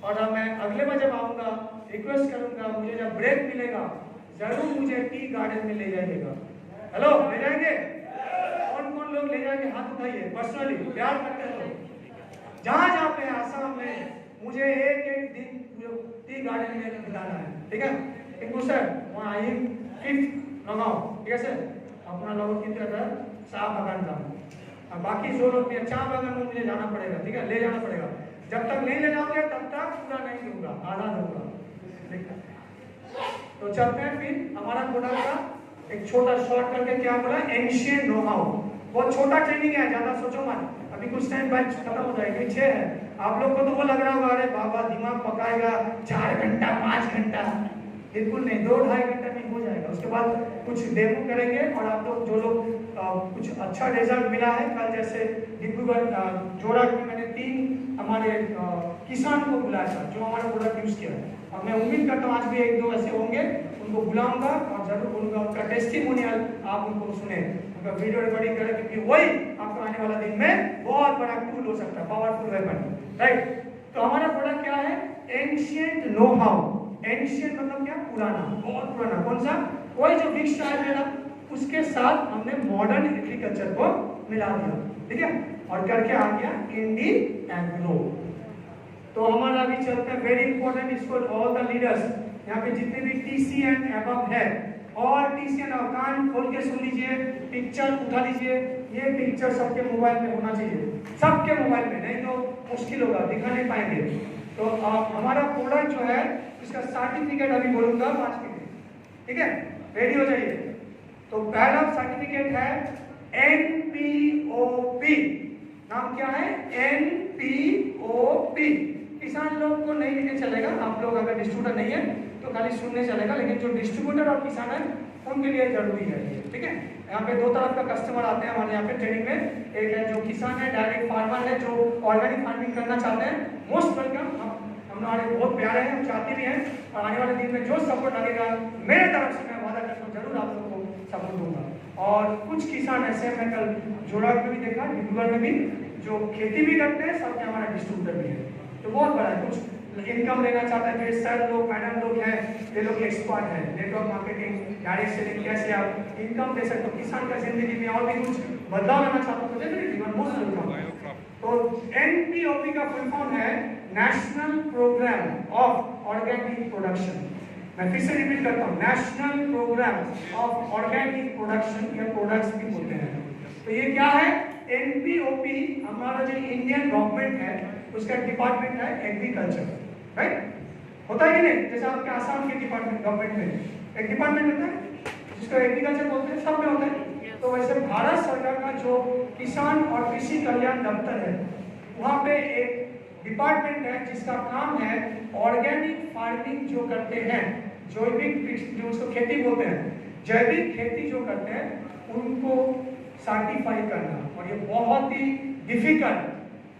और मैं अगले बार जब आऊँगा रिक्वेस्ट करूँगा, मुझे जब ब्रेक मिलेगा जरूर मुझे टी गार्डन में ले जाइएगा। हेलो, ले जाएंगे? कौन कौन लोग ले जाएंगे हाथ उठाइए, पर्सनली प्यार करते हो। जहाँ जहाँ पे आसाम में मुझे एक एक दिन टी गार्डन में बिताना है, ठीक है? टिंकू सर वहाँ आई फिफ्थ लगाओ, ठीक है सर? अपना लोगों की तरह साफ बगान था, बाकी जो लोग भी चाह बगान में मुझे जाना पड़ेगा, ठीक है? ले जाना पड़ेगा। जब तक नहीं ले जाओगे तब तक पूरा नहीं दूंगा, आधा दूंगा, ठीक है? तो चलते हैं फिर हमारा प्रोडक्ट का एक छोटा शॉर्ट करके क्या बोला, एंशिएंट नो हाउ। बहुत छोटा ट्रेनिंग है, ज्यादा सोचो मत, अभी कुछ टाइम बाद खत्म हो जाएगा। 6 है, आप लोग को तो वो लग रहा होगा अरे बाबा दिमाग पकाएगा 4 घंटा 5 घंटा, बिल्कुल नहीं, 2-2.5 घंटा में हो जाएगा। उसके बाद कुछ डेमो करेंगे और आप लोग जो लोग कुछ अच्छा रिजल्ट मिला है, कल जैसे डिब्रूगढ़ जोड़ा में मैंने 3 हमारे किसान को बुलाया था जो हमारा प्रोडक्ट यूज किया है, और मैं उम्मीद करता हूँ आज भी 1-2 ऐसे होंगे, उनको बुलाऊंगा और जरूर बोलूंगा उनका टेस्टिमोनियल आप उनको सुने, उनका वीडियो रिकॉर्डिंग करें, क्योंकि वही आपको आने वाला दिन में बहुत बड़ा टूल हो सकता है, पावरफुल वेपन, राइट? तो हमारा प्रोडक्ट क्या है, एंशिएंट नो हाउ। एंशिएंट मतलब क्या, पुराना, बहुत पुराना। कौन सा? कोई जो विक्स है ना उसके साथ हमने मॉडर्न एग्रीकल्चर को मिला दिया, ठीक है? और करके आ गया इंडी एग्रो। तो हमारा अभी चलता है वेरी इंपॉर्टेंट, इसको ऑल द लीडर्स यहाँ पे जितने भी टीसी एंड अबव है, और टीसी एंड अबव कान खोल के सुन लीजिए, पिक्चर उठा लीजिए। ये पिक्चर सबके मोबाइल में होना चाहिए, सबके मोबाइल में, नहीं तो मुश्किल होगा, दिखा नहीं पाएंगे। तो हमारा प्रोडक्ट जो है इसका सर्टिफिकेट अभी बोलूंगा 5 मिनट, ठीक है? रेडी हो जाइए। तो पहला सर्टिफिकेट है एनपीओपी। नाम क्या है? एनपीओपी। किसान लोग को नहीं लेके चलेगा, आप लोग अगर डिस्ट्रीब्यूटर नहीं है तो खाली सुनने चलेगा, लेकिन जो डिस्ट्रीब्यूटर और किसान है उनके लिए जरूरी है, ठीक है? यहाँ पे 2 तरफ का कस्टमर आते हैं हमारे यहाँ पे ट्रेनिंग में, एक है जो किसान है, डायरेक्ट फार्मर है, जो ऑर्गेनिक फार्मिंग करना चाहते हैं, मोस्ट वेलकम। हम हमारे बहुत प्यारे हैं, हम चाहते भी हैं, और आने वाले दिन में जो सपोर्ट लगेगा मेरे तरफ से मैं वादा करता हूँ जरूर आप लोगों को सपोर्ट दूंगा। और कुछ किसान ऐसे हैं, मैं कल जोड़ा में भी देखा, डिब्रूगढ़ में भी, जो खेती भी करते हैं, सबके हमारा डिस्ट्रीब्यूटर भी है, तो बहुत बड़ा है। कुछ इनकम लेना चाहता है, जो सर लोग मैडम लोग हैं, ये लोग एक्सपर्ट हैं नेटवर्क मार्केटिंग, डायरेक्ट सेलिंग, कैसे आप इनकम दे सकते हो, किसान का जिंदगी में और भी कुछ बदलाव लाना चाहते हो तो डेफिनेटली वन मोस्ट वेलकम। तो एनपीओपी का फुल फॉर्म है national programme of organic production. मैं फिर से रिपीट करता हूँ, national programme of organic production, या प्रोडक्ट्स भी बोलते हैं। तो ये क्या है? एनपीओपी हमारा जो इंडियन गवर्नमेंट है उसका डिपार्टमेंट है एग्रीकल्चर, राइट? होता है कि नहीं? जैसे आपके आसाम के डिपार्टमेंट गवर्नमेंट में एक डिपार्टमेंट होता है जिसको एग्रीकल्चर बोलते हैं, सब में होता है। तो वैसे भारत सरकार का जो किसान और कृषि कल्याण दफ्तर है, वहाँ पे एक डिपार्टमेंट है जिसका काम है ऑर्गेनिक फार्मिंग जो करते हैं, जैविक जो उसको खेती बोलते हैं, जैविक खेती जो करते हैं उनको सर्टिफाई करना। और ये बहुत ही डिफिकल्ट,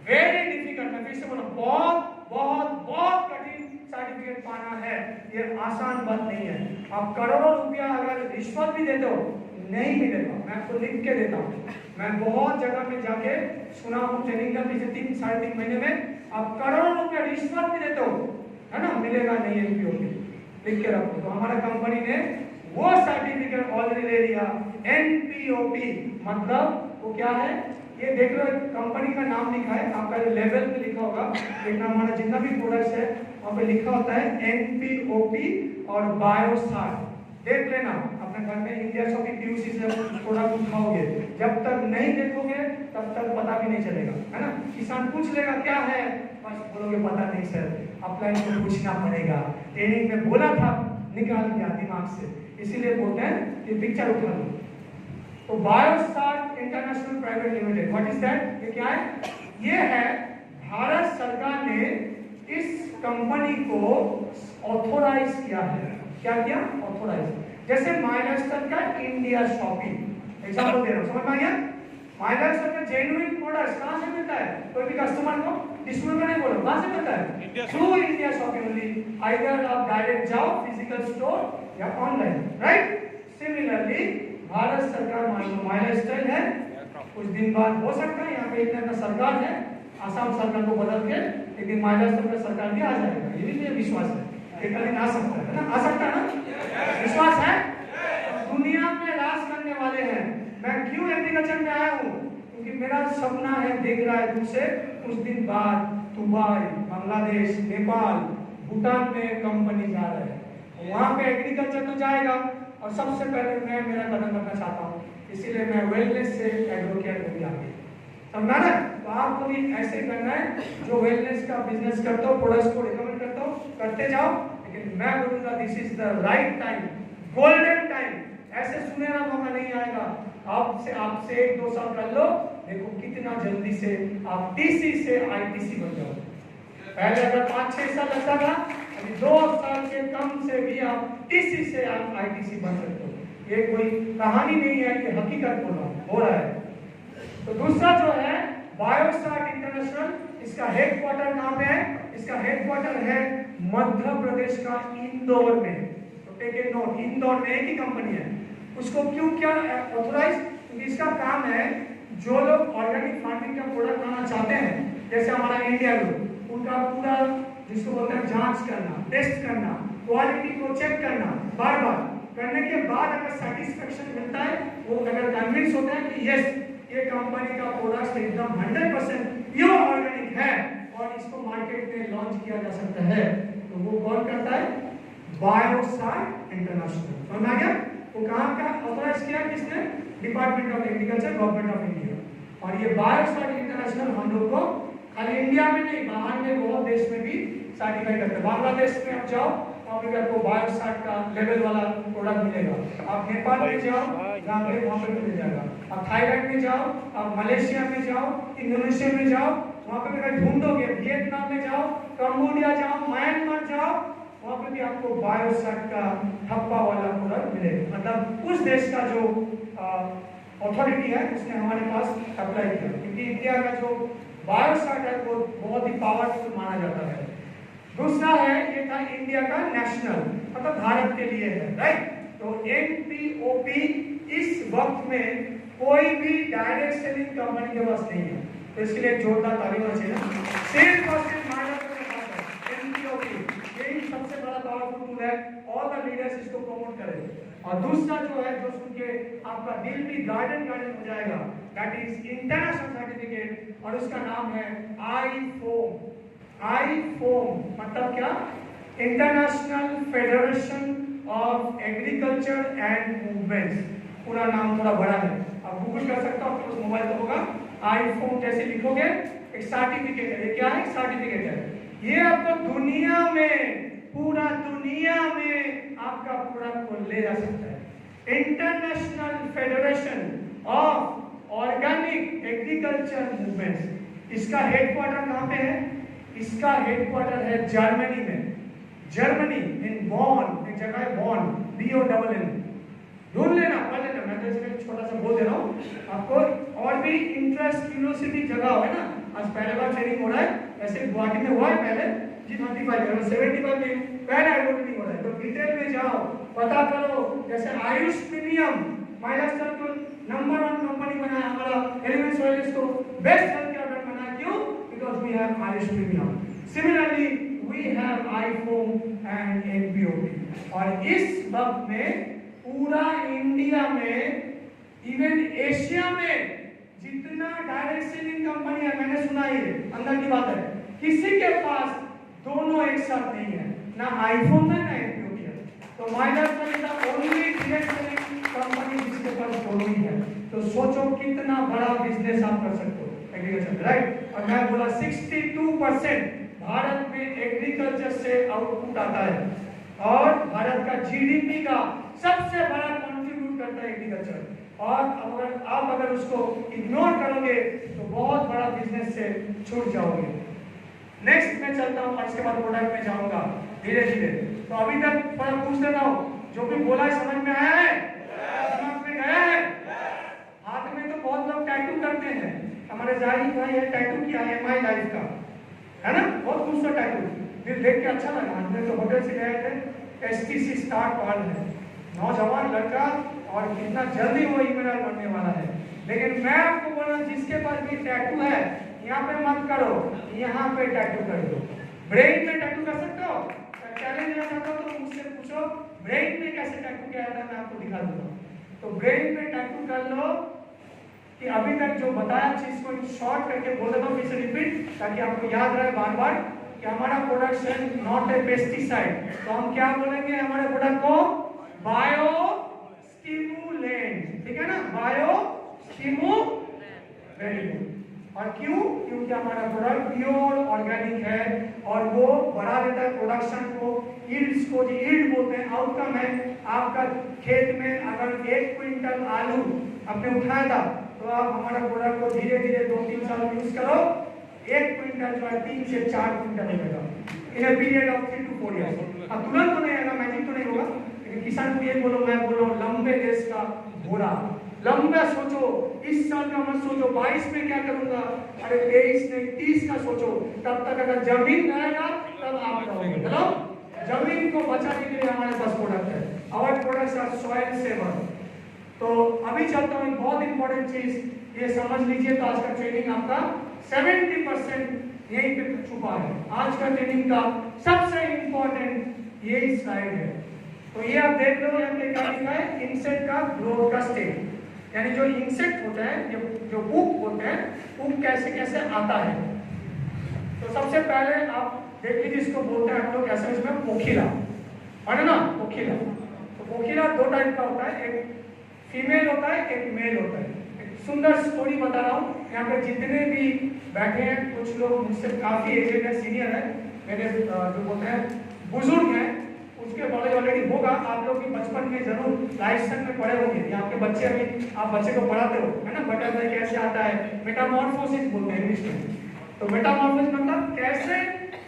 वेरी डिफिकल्ट, मैं फिर से बोला, बहुत बहुत बहुत कठिन सर्टिफिकेट पाना है, ये आसान बात नहीं है। आप करोड़ों रुपया अगर रिश्वत भी देते हो नहीं मिलेगा, मैं आपको लिख के देता हूँ। मैं बहुत जगह में जाके सुना हूँ, ट्रेनिंग का पीछे 3-3.5 महीने में आप करोड़ों रुपया रिश्वत भी देते हो, है ना, मिलेगा नहीं एनपीओपी, लिख के रखो। तो हमारा कंपनी ने वो सर्टिफिकेट ऑलरेडी ले लिया। एनपीओपी मतलब वो क्या है, ये देख लो, कंपनी का नाम लिखा है, आपका लेवल पे लिखा होगा, देखना हमारा जितना भी प्रोडक्ट्स है वहाँ पे लिखा होता है एनपीओपी और बायोसार। देख लेना अपने घर में, इंडिया शॉपी पीयूसी से प्रोडक्ट उठाओगे, जब तक नहीं देखोगे तब तक पता भी नहीं चलेगा, है ना? किसान पूछ लेगा क्या है, बस बोलोगे पता नहीं सर, अपलाइन को पूछना पड़ेगा, ट्रेनिंग में बोला था, निकाल दिया दिमाग से, इसीलिए बोलते हैं कि पिक्चर उठा लो। तो Biosar international private limited, what is that? ये क्या है? ये है भारत सरकार ने इस कंपनी को ऑथोराइज किया है। क्या किया? ऑथोराइज। जैसे माइलस्टोन का इंडिया शॉपिंग एग्जांपल दे रहा हूं, समझ में आ गया? माइलस्टोन का जेन्युइन प्रोडक्ट्स कहां से मिलता है? कोई भी कस्टमर को डिस्ट्रीब्यूटर नहीं बोलो, कहां से मिलता है? Through India shopping only. Either आप डायरेक्ट जाओ फिजिकल स्टोर या ऑनलाइन, राइट? सिमिलरली भारत सरकार माइलस्टोन है, कुछ दिन बाद हो सकता है यहाँ पे इतना सरकार है, आसाम सरकार को बदल के, लेकिन माइलस्टोन का सरकार भी आ जाएगा। मुझे भी विश्वास है एक दिन आ सकता है ना, आ सकता है ना, विश्वास है। दुनिया में राज करने वाले हैं। मैं क्यों एग्रीकल्चर में आया हूँ? क्योंकि मेरा सपना है, देख रहा है दूर से, कुछ दिन बाद दुबई, बांग्लादेश, नेपाल, भूटान में कंपनी जा रहे हैं, वहाँ पे एग्रीकल्चर तो जाएगा और सबसे पहले मैं मेरा कदम रखना चाहता हूँ, इसीलिए मैं वेलनेस से एडवोकेट हो गया। समझा ना? तो आपको भी ऐसे करना है, जो वेलनेस का बिजनेस करते हो, प्रोडक्ट्स को रिकमेंड करते हो, करते जाओ। लेकिन मैं बोलूँगा this is the right time, golden time. ऐसे सुनहरा मौका नहीं आएगा। आपसे 1-2 साल कर लो, देखो कितना जल्दी से आप टीसी से आईटीसी बन जाओ। पहले अगर 5-6 साल लगता था, अभी 2 साल के कम से भी आप टीसी से आप आईटीसी बन सकते हो। ये कोई कहानी नहीं है, ये हकीकत बोला हो रहा है। तो दूसरा जो है बायोस्टार्ट इंटरनेशनल, इसका हेडक्वार्टर कहाँ पे है? इसका हेडक्वार्टर है मध्य प्रदेश का इंदौर में। तो टेक ए नोट, इंदौर में एक ही कंपनी है। उसको क्यों क्या ऑथराइज? क्योंकि इसका काम है, जो लोग ऑर्गेनिक फार्मिंग का प्रोडक्ट बनाना चाहते हैं, जैसे हमारा इंडिया लोग, उनका पूरा जिसको बोलते हैं जांच करना, टेस्ट करना, क्वालिटी को चेक करना, बार बार करने के बाद अगर सेटिस्फेक्शन मिलता है, वो अगर कन्विंस होते हैं कि यस ये कंपनी का प्रोडक्ट एकदम 100% प्योर ऑर्गेनिक है और इसको मार्केट में लॉन्च किया जा सकता है, तो वो कौन करता है? बायोस्टार्ट इंटरनेशनल। समझ आ गया? वो कहाँ का ऑथराइज किया? किसने? Department of agriculture, government of India. और ये बायोस्टार्ट इंटरनेशनल हम लोग को खाली इंडिया में नहीं, बाहर में बहुत देश में भी सर्टिफाई करते हैं। बांग्लादेश में आप जाओ, वहाँ पे आपको बायोस्टार्ट का लेवल वाला प्रोडक्ट मिलेगा। आप नेपाल में जाओ, वहाँ पे मिल जाएगा। आप थाईलैंड में जाओ, आप मलेशिया में जाओ, इंडोनेशिया में जाओ, वहाँ पे अगर ढूंढोगे, वियतनाम में जाओ, कंबोडिया जाओ, म्यांमार जाओ, वहाँ पे भी आपको बायोस्टार्ट का ठप्पा वाला प्रोडक्ट मिलेगा। मतलब उस देश का जो अथॉरिटी है उसने हमारे पास अप्लाई किया, क्योंकि इंडिया का जो बायोस्टार्ट है वो बहुत ही पावरफुल माना जाता है। दूसरा है, ये था इंडिया का नेशनल, मतलब भारत के लिए है, राइट। तो एनपीओपी इस वक्त में कोई भी डायरेक्ट सेलिंग कंपनी के पास नहीं है, तो इसके लिए जोरदार ताली होना चाहिए। सिर्फ और सिर्फ भारत में है एनपीओपी, यही सबसे बड़ा पावरफुल टूल है। ऑल द लीडर्स इसको प्रमोट करें। और दूसरा जो है, जो सुन के आपका दिल भी गार्डन हो जाएगा, दैट इज इंटरनेशनल सर्टिफिकेट, और उसका नाम है आईफोम। आईफोम मतलब क्या? International federation of agriculture and movements. पूरा नाम थोड़ा बड़ा है, आप गूगल कर सकते हो, आपके पास मोबाइल तो होगा। आईफोम जैसे लिखोगे, एक सर्टिफिकेट है। ये क्या है? सर्टिफिकेट है। ये आपको दुनिया में, पूरा दुनिया में आपका प्रोडक्ट को ले जा सकता है। International federation of organic agriculture movements. इसका हेडक्वार्टर कहाँ पे है? इसका हेडक्वार्टर है जर्मनी में। जर्मनी इन बॉन, एक जगह है बॉन, BONN। ढूंढ लेना, पढ़ लेना, मैं तो इसमें छोटा सा बोल दे रहा हूँ आपको। और भी इंटरेस्ट यूनिवर्सिटी जगह है ना, आज पहले बार ट्रेनिंग हो रहा है, ऐसे गुवाहाटी में हुआ है पहले G35 75 में पहला एडवर्टाइजिंग हो रहा है। तो डिटेल में जाओ, पता करो। जैसे आयुष प्रीमियम महाराष्ट्र को नंबर 1 कंपनी बनाया, हमारा एलिमेंट्स ऑयल को बेस्ट हेल्थ केयर ब्रांड बनाया। क्यों? Because we have Ayush premium. Similarly we have IFOAM and NPOP. और इस वक्त में पूरा इंडिया में, इवन एशिया में जितना डायरेक्ट सेलिंग कंपनी है, मैंने सुना ही अंदर की बात है, किसी के पास दोनों एक साथ नहीं है, ना आईफोन है ना एनपीओपी है। तो Maharashtra is the only direct selling company जिसके पास दोनों ही है। तो सोचो कितना बड़ा बिजनेस आप कर सकते हो एग्रीकल्चर, राइट। और मैं बोला 62% भारत में एग्रीकल्चर से आउटपुट आता है, और भारत का जीडीपी का सबसे बड़ा कंट्रीब्यूट करता है एग्रीकल्चर। और आप अगर उसको इग्नोर करोगे तो बहुत बड़ा बिजनेस से छूट जाओगे। नेक्स्ट मैं चलता हूँ, इसके बाद प्रोडक्ट में जाऊंगा धीरे धीरे। तो अभी तक थोड़ा पूछ लेता हूँ, जो भी बोला है समझ में आया है? दिमाग में गया है? हाथ में तो बहुत लोग टैटू करते हैं, हमारे जाहिर भाई है टैटू किया है माई लाइफ का, है ना, बहुत खूबसूरत टैटू, फिर देख के अच्छा लगा। हमने तो होटल से गए थे, STC स्टार कॉल है, नौजवान लड़का, और कितना जल्दी वो इमेल बनने वाला है। लेकिन मैं आपको बोल रहा हूँ, जिसके पास भी टैटू है यहाँ पे मत करो, यहाँ पे टैटू कर दो। ब्रेन में टैटू कर सकते हो, से पूछो ब्रेन में कैसे टैटू किया जाता है, मैं आपको दिखा दूंगा। तो ब्रेन में टैटू कर लो कि अभी तक जो बताया चीज को शॉर्ट करके बोल देता हूँ, फिर से रिपीट, ताकि आपको याद रहे बार बार कि हमारा प्रोडक्शन नॉट ए पेस्टिसाइड। तो हम क्या बोलेंगे हमारे प्रोडक्ट को? बायो स्टिमुलेंट, ठीक है ना, बायो स्टिमु, वेरी गुड। और क्यों? क्योंकि हमारा प्रोडक्ट प्योर ऑर्गेनिक है और वो बढ़ा देता है प्रोडक्शन को, यील्ड्स को। जो यील्ड बोलते हैं आउटकम है, आपका खेत में अगर 1 क्विंटल आलू आपने उठाया था तो आप हमारा प्रोडक्ट को धीरे धीरे 2-3 साल यूज करो, 1 क्विंटल जो है 3 से 4 क्विंटल हो जाएगा in a period of 3 to 4 years. अब तुरंत तो नहीं आएगा, मैजिक तो नहीं होगा, लेकिन किसान को ये बोलो, मैं बोल रहा हूँ लंबे देश का घोड़ा, लंबा सोचो, इस साल का मत सोचो 22 में क्या करूंगा, अरे 23 नहीं 30 का सोचो। तब तक अगर जमीन रहेगा तब आप रहोगे। हेलो, जमीन को बचाने के लिए हमारे पास प्रोडक्ट है, our products are soil saver. तो अभी चलता हूँ, बहुत इंपॉर्टेंट चीज ये समझ लीजिए। तो आज का ट्रेनिंग आपका 70% यहीं पे छुपा है। आज का ट्रेनिंग का सबसे इंपॉर्टेंट यही स्लाइड है। तो ये आप देख लो, यहाँ पे क्या लिखा है, इंसेक्ट का ग्रोथ का स्टेज, यानी जो इंसेक्ट होता है, जो पुक होते हैं, पुक कैसे कैसे आता है। तो सबसे पहले आप देख लीजिए, इसको बोलते हैं हम लोग ऐसे इसमें पोखिला, है ना, पोखिला। तो पोखिला 2 टाइप का होता है, एक फीमेल होता है, एक मेल होता है। एक सुंदर स्टोरी बता रहा हूँ, यहाँ पे जितने भी बैठे हैं, कुछ लोग मुझसे काफी एजेड है, सीनियर है, मेरे जो बोलते हैं बुजुर्ग हैं, उसके बड़े ऑलरेडी होगा। आप लोग भी बचपन में जरूर लाइफ स्टाइल में पढ़े होंगे, या आपके बच्चे, अभी आप बच्चे को पढ़ाते हो, है ना, बटरफ्लाई कैसे आता है, मेटामॉर्फोसिस बोलते हैं इंग्लिश में। तो मेटामॉर्फोसिस मतलब कैसे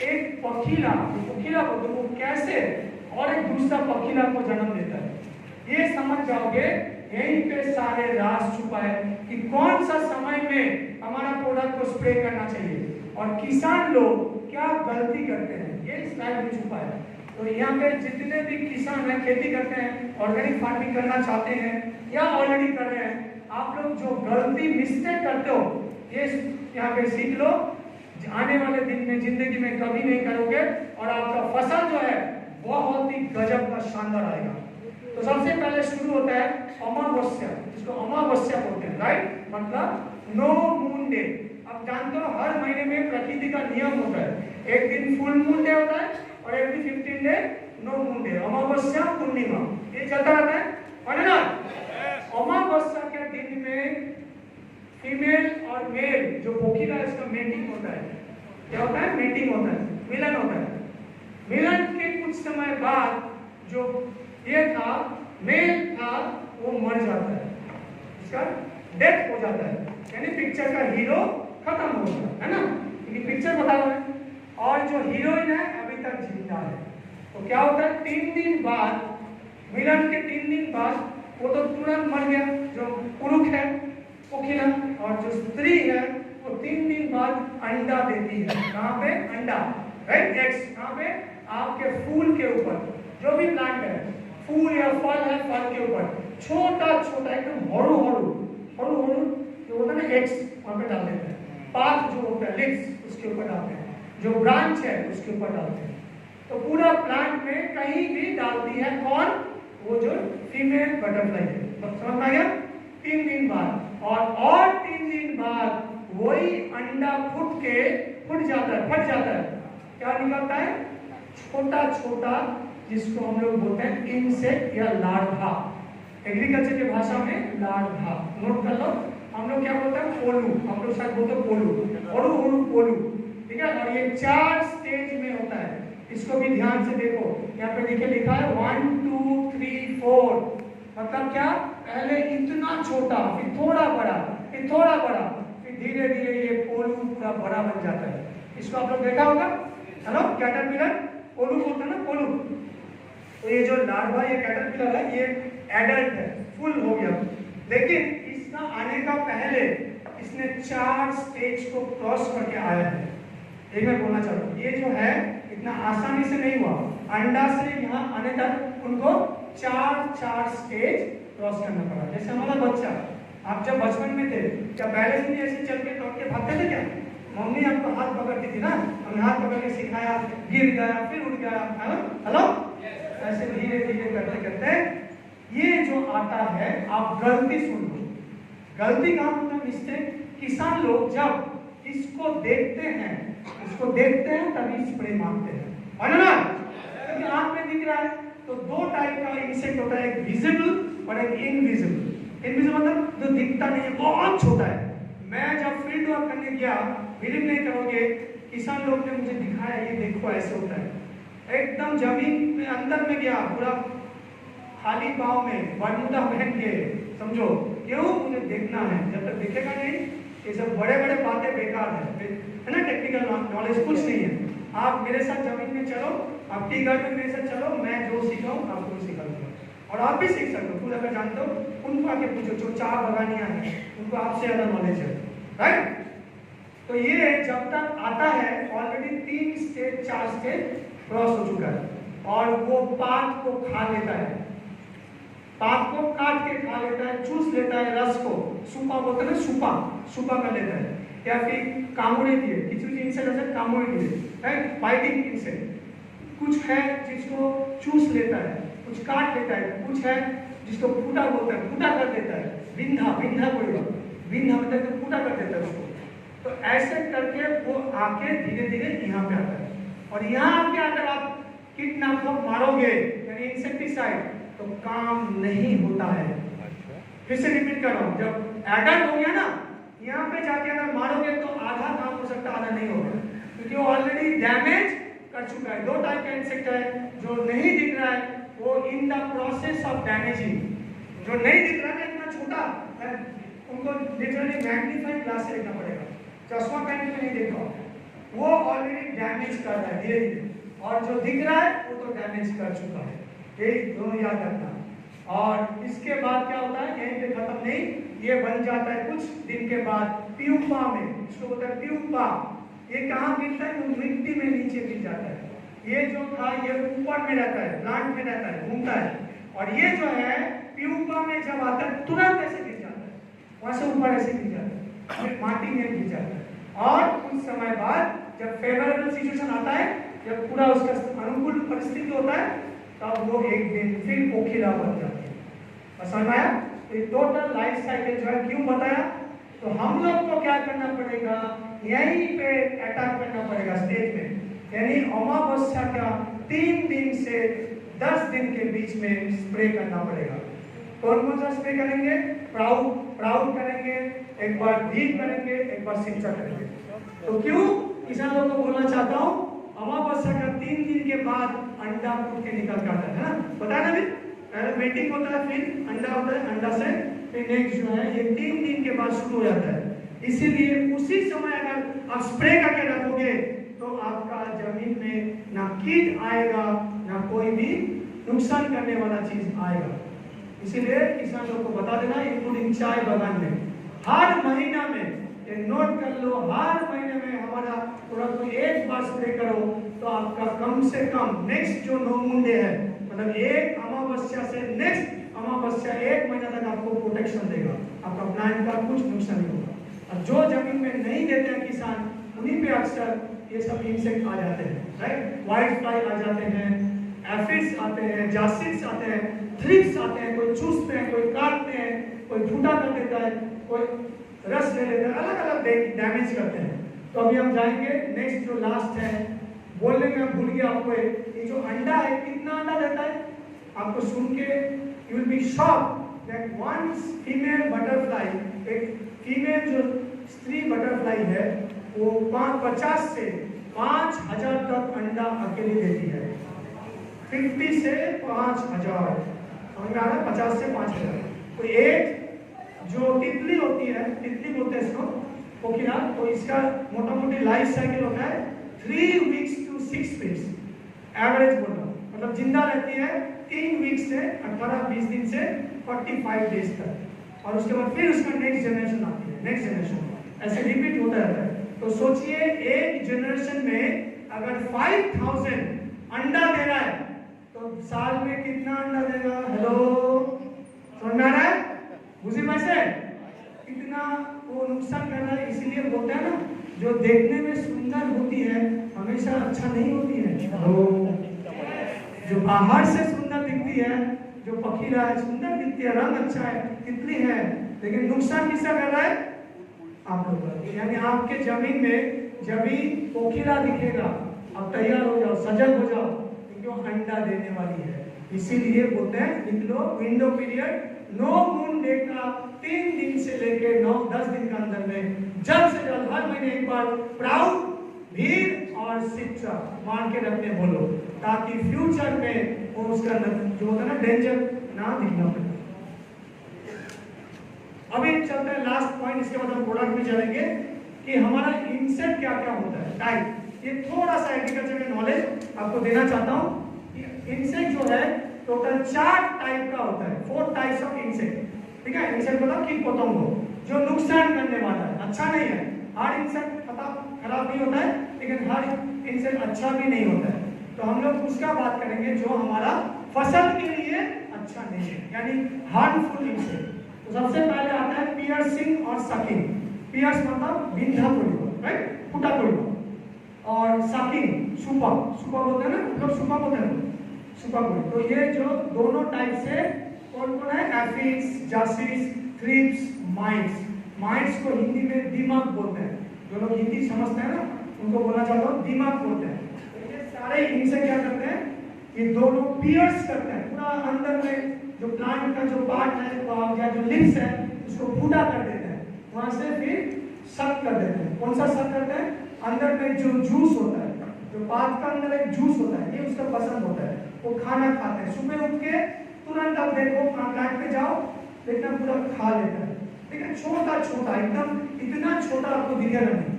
एक पखीला, पखीला बोलते वो कैसे और एक दूसरा पखीला को जन्म देता है, ये समझ जाओगे। यहीं पे सारे राज छुपा है कि कौन सा समय में हमारा प्रोडक्ट को स्प्रे करना चाहिए और किसान लोग क्या गलती करते हैं, ये स्लाइड में छुपा है। तो यहाँ पे जितने भी किसान हैं, खेती करते हैं, ऑर्गेनिक फार्मिंग करना चाहते हैं या ऑलरेडी कर रहे हैं, आप लोग जो गलती मिस्टेक करते हो ये यहाँ पे सीख लो, आने वाले दिन में जिंदगी में कभी नहीं करोगे और आपका फसल जो है बहुत ही गजब का शानदार आएगा। तो सबसे पहले शुरू होता है अमावस्या, जिसको अमावस्या बोलते हैं, राइट, मतलब नो मून डे। अब जानते हो हर महीने में प्रकृति का नियम होता है, एक दिन फुल मून डे होता है और एक दिन 15 डे नो मून डे, अमावस्या पूर्णिमा, ये चलता रहता है ना। अमावस्या के दिन में फीमेल और मेल जो पोखिला है, इसका मेटिंग होता है। क्या होता है? मेटिंग होता है, मिलन होता है। मिलन के कुछ समय बाद जो ये था, मेल था, वो मर जाता है, इसका डेथ हो जाता है, यानी पिक्चर का हीरो खत्म हो गया, है ना, क्योंकि पिक्चर बता रहा है। और जो हीरोइन है अभी तक जिंदा है। तो क्या होता है, 3 दिन बाद, मिलन के 3 दिन बाद वो तो तुरंत मर गया जो पुरुष है पोखिला, और जो स्त्री है वो 3 दिन बाद अंडा देती है। कहाँ पे? अंडा, राइट, एग्स। कहाँ पे? आपके फूल के ऊपर, जो भी प्लांट है, फूल या फल है, फल के ऊपर छोटा छोटा एकदम हरू जो होता है ना, एग्स वहाँ पे डाल देते हैं। पात जो होता है, लिप्स, उसके ऊपर डालते हैं, जो ब्रांच है उसके ऊपर डालते हैं। तो पूरा प्लांट में कहीं भी डालती है कौन? वो जो फीमेल बटरफ्लाई है। समझ में आ गया? 3 दिन बाद और 3 दिन बाद वही अंडा फट जाता है। क्या निकलता है? छोटा छोटा, जिसको हम लोग बोलते हैं इंसेक्ट या लार्वा, एग्रीकल्चर की भाषा में लार्वा। नोट कर लो, हम लोग क्या बोलते हैं? पोलू, हम लोग शायद बोलते हैं पोलू, ठीक है। और ये 4 स्टेज में होता है, इसको भी ध्यान से देखो। यहाँ पे देखिए लिखा है 1 2 3 4, मतलब क्या? पहले इतना छोटा, फिर थोड़ा बड़ा, फिर थोड़ा बड़ा, फिर धीरे धीरे ये पोलू पूरा बड़ा बन जाता है। इसको आप लोग देखा होगा, हेलो, कैटरपिलर, पोलू बोलते हैं ना, पोलू। तो ये जो लार्वा, ये कैटरपिलर है, ये एडल्ट है, फुल हो गया, लेकिन इसका आने का पहले इसने 4 स्टेज को क्रॉस करके आया है। ये मैं बोलना चाहता हूँ, ये जो है इतना आसानी से नहीं हुआ। अंडा से यहाँ आने तक उनको 4 स्टेज क्रॉस करना पड़ा। जैसे हमारा बच्चा, आप जब बचपन में थे, क्या पहले से ऐसे चल के दौड़ के भागते थे क्या? मम्मी आपको हाथ पकड़ती थी ना, हमने हाथ पकड़ के सिखाया, गिर गया फिर उठ गया, हेलो, ऐसे धीरे धीरे करते करते ये जो आता है, आप गलती सुन लो, गलती का मतलब मिस्टेक। किसान लोग जब इसको देखते हैं तभी स्प्रे मारते हैं, है ना, क्योंकि आंख में दिख रहा है। तो दो टाइप का इंसेक्ट होता है, एक विजिबल और एक इनविजिबल। इनविजिबल मतलब जो दिखता नहीं है, बहुत छोटा है। मैं जब फील्ड वर्क करने गया, बिलीव नहीं करोगे, किसान लोग ने मुझे दिखाया, ये देखो ऐसे होता है। एकदम जमीन में अंदर में गया, पूरा खाली पाँव में बरमूडा पहन के, समझो क्यों, मुझे देखना है। जब तक दिखेगा नहीं, ये सब बड़े बड़े बातें बेकार है ना, टेक्निकल नॉलेज कुछ नहीं है। आप मेरे साथ जमीन में चलो, आप टी गार्ड में मेरे साथ चलो, मैं जो सीखाऊं आपको सिखा दूंगा, और आप भी सीख सकते हो। खुद अगर जानते हो उनको आके पूछो, जो 4 बगानियां हैं उनको आपसे ज्यादा नॉलेज है, राइट। तो ये जब तक आता है ऑलरेडी 3 स्टेज 4 स्टेज क्रॉस हो चुका है, और वो पात को खा लेता है, पात को काट के खा लेता है, चूस लेता है रस को, सुपा बोलते हैं ना, सुपा कर लेता है, या फिर कामुड़े दिए, किसी इंसेक्ट है कामुड़े दिए, राइट, फाइटिंग इंसेक्ट। कुछ है जिसको चूस लेता है, कुछ काट लेता है, कुछ है जिसको फूटा बोलता है, फूटा कर देता है, विंधा मतलब फूटा कर देता है उसको। तो ऐसे करके वो आके धीरे धीरे यहाँ पे आता है, और यहाँ आके अगर आप कीटनाशक मारोगे यानी इंसेक्टिसाइड, तो काम नहीं होता है। फिर से रिपीट कर रहा हूँ, जब एडल्ट हो गया ना, यहाँ पे जाके अगर मारोगे तो आधा काम हो सकता है, आधा नहीं होगा, क्योंकि वो ऑलरेडी डैमेज कर चुका है। 2 टाइप का इंसेक्ट है, जो नहीं दिख रहा है वो in the process of damaging, जो नहीं दिख रहा है इतना छोटा है, उनको लिटरली मैग्नीफाइंग ग्लास से देखना पड़ेगा, चश्मा पहन के नहीं देख रहा, वो ऑलरेडी डैमेज कर रहा है धीरे धीरे, और जो दिख रहा है वो तो डैमेज कर चुका है। ये दोनों याद रखना। और इसके बाद क्या होता है, यहीं पे खत्म नहीं, ये बन जाता है कुछ दिन के बाद प्यूपा में, इसको बोलते हैं प्यूपा। ये कहाँ मिलता है, वो मिट्टी में नीचे मिल जाता है। ये जो था ये ऊपर में रहता है, प्लांट में रहता है, घूमता है, और ये जो है प्यूपा में जब आता है तुरंत ऐसे गिर जाता है, वहां से ऊपर ऐसे गिर जाता है, माटी में गिर जाता है। और कुछ समय बाद जब फेवरेबल सिचुएशन आता है, जब पूरा उसका अनुकूल परिस्थिति होता है, तब वो एक दिन फिर पोखिला बन जाती है। समझ में आया? तो टोटल लाइफ साइकिल जो है क्यों बताया, तो हम लोग को क्या करना पड़ेगा, यहीं पे अटैक करना पड़ेगा स्टेज में, यानी अमावस्या का 3 दिन से 10 दिन के बीच में स्प्रे करना पड़ेगा। कौन सा स्प्रे करेंगे, प्राउड करेंगे, एक बार डीप करेंगे, एक बार सिंचा करेंगे। तो क्यों किसान लोगों को बोलना चाहता हूँ, अमावस्या का 3 दिन के बाद अंडा फूट के निकल के आता है ना, बताया ना, पहले मीटिंग होता है, फिर अंडा होता है, अंडा से फिर नेक्स्ट जो है ये 3 दिन के बाद शुरू हो जाता है। इसीलिए उसी समय अगर आप स्प्रे करके रखोगे तो आपका जमीन में ना कीट आएगा, ना कोई भी नुकसान करने वाला चीज आएगा। इसीलिए किसान लोग को बता देना, इंक्लूडिंग चाय बागान में हर महीना में, नोट कर लो, हर महीने में हमारा प्रोडक्ट को एक बार स्प्रे करो, तो आपका कम से कम नेक्स्ट जो 9 मुंडे है, मतलब एक अमावस्या से नेक्स्ट अमावस्या 1 महीना तक आपको प्रोटेक्शन देगा, आपका प्लांट का कुछ नुकसान नहीं होगा। और जो जमीन में नहीं देते हैं किसान, उन्हीं पे अक्सर ये सब इंसेक्ट आ जाते हैं, राइट, व्हाइट फ्लाई आ जाते हैं, एफिड्स आते हैं, जासिड्स आते हैं, थ्रिप्स आते हैं, कोई चूसते हैं, कोई काटते हैं, कोई फूटा कर देता है, कोई रस ले लेते हैं, अलग अलग डैमेज करते हैं। तो अभी हम जाएंगे नेक्स्ट जो लास्ट है, बोलने में भूल गया आपको, ये जो अंडा है कितना अंडा देता है, आपको सुन के you will be shocked that one female butterfly, एक फीमेल जो स्त्री बटरफ्लाई है, वो 50 से 5000 तक अंडा अकेले देती है, 50 से 5000, समझ में आ रहा है, 50 से 5000। तो एक जो तितली होती है, तितली बोलते हैं इसको, कोकिला, तो इसका मोटा मोटी लाइफ साइकिल होता है 3 वीक्स to 6 वीक्स, एवरेज बोल रहा हूँ, मतलब जिंदा रहती है 3 वीक्स से 18-20 दिन से 45 डेज तक, और उसके बाद फिर उसका नेक्स्ट जनरेशन आती है, नेक्स्ट जनरेशन ऐसे रिपीट होता रहता है। तो सोचिए एक जनरेशन में अगर 5000 अंडा दे रहा है, तो साल में कितना अंडा देगा, हेलो, समझ में आ रहा है, उसी में से कितना वो नुकसान कर रहा है। इसीलिए बोलते हैं ना जो देखने में सुंदर होती है हमेशा अच्छा नहीं होती है। जो बाहर से सुंदर दिखती है, जो पखीला है सुंदर दिखती है, रंग अच्छा है, तितली है, लेकिन नुकसान किसका कर रहा है? आप लोग का। यानी आपके जमीन में जब भी पोखीला दिखेगा आप तैयार हो जाओ, सजग हो जाओ, क्योंकि वो अंडा देने वाली है। इसीलिए बोलते हैं निकलो window period no moon day का 3 दिन से लेके 9-10 दिन के अंदर में जल्द से जल्द हर महीने एक बार प्राउड, भीड़ और शिक्षा मान के रखने बोलो, ताकि फ्यूचर में वो उसका जो होता है ना डेंजर ना दिखना पड़े। अभी चलते हैं लास्ट पॉइंट, इसके बाद हम प्रोडक्ट में चलेंगे कि हमारा इंसेक्ट क्या क्या होता है, टाइप। ये थोड़ा सा एग्रीकल्चर में नॉलेज आपको देना चाहता हूँ। इंसेक्ट जो है टोटल 4 टाइप का होता है, 4 टाइप्स ऑफ इंसेक्ट। ठीक है, इंसेक्ट मतलब कीट पतंगों जो नुकसान करने वाला है, अच्छा नहीं है। हर इंसेक्ट पता खराब नहीं होता है, लेकिन हर इंसेक्ट अच्छा भी नहीं होता है। तो हम लोग उसका बात करेंगे जो हमारा फसल के लिए अच्छा नहीं है, यानी हार्मफुल इंसेक्ट। तो सबसे पहले आता है पियर्सिंग और सकिंग। पियर्स मतलब बिंधा कोई, राइट, फूटा कोई, और सकिंग सुपा बोलते हैं ना, मतलब सुपा बोलते हैं सुपा कोई। तो ये जो दोनों टाइप से कौन कौन है? एफिड्स, जासिस, थ्रिप्स, माइट्स। माइट्स को हिंदी में दिमाग बोलते हैं। जो लोग हिंदी समझते हैं ना उनको बोलना चाहता हूँ दिमाग बोलते हैं। तो ये सारे इनसे क्या करते हैं? ये दोनों पियर्स करते हैं, पूरा अंदर में जो प्लांट का जो पार्ट है या जो लिप्स है उसको फूटा कर देते हैं, वहां से फिर सक कर देते हैं। कौन सा सक करते हैं? अंदर में जो जूस होता है, जो पात का अंदर एक जूस होता है, ये उसका पसंद होता है, वो खाना खाते हैं। सुबह उठ के तुरंत आप देखो प्लांट पे जाओ, देखना पूरा खा लेता है, लेकिन छोटा छोटा एकदम इतना छोटा आपको दिखेगा नहीं।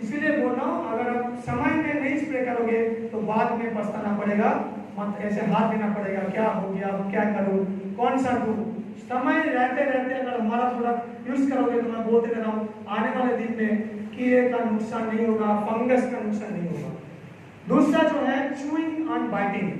इसीलिए बोल रहा हूँ अगर आप समय में नहीं स्प्रे करोगे तो बाद में पछताना पड़ेगा, मत ऐसे हाथ देना पड़ेगा, क्या हो गया, क्या करूँ, कौन सा दूँ। समय रहते रहते अगर हमारा प्रोडक्ट यूज करोगे तो मैं बोलते रह रहा हूँ आने वाले दिन में कीड़े का नुकसान नहीं होगा, फंगस का नुकसान नहीं होगा। दूसरा जो है चूइंग एंड बाइटिंग।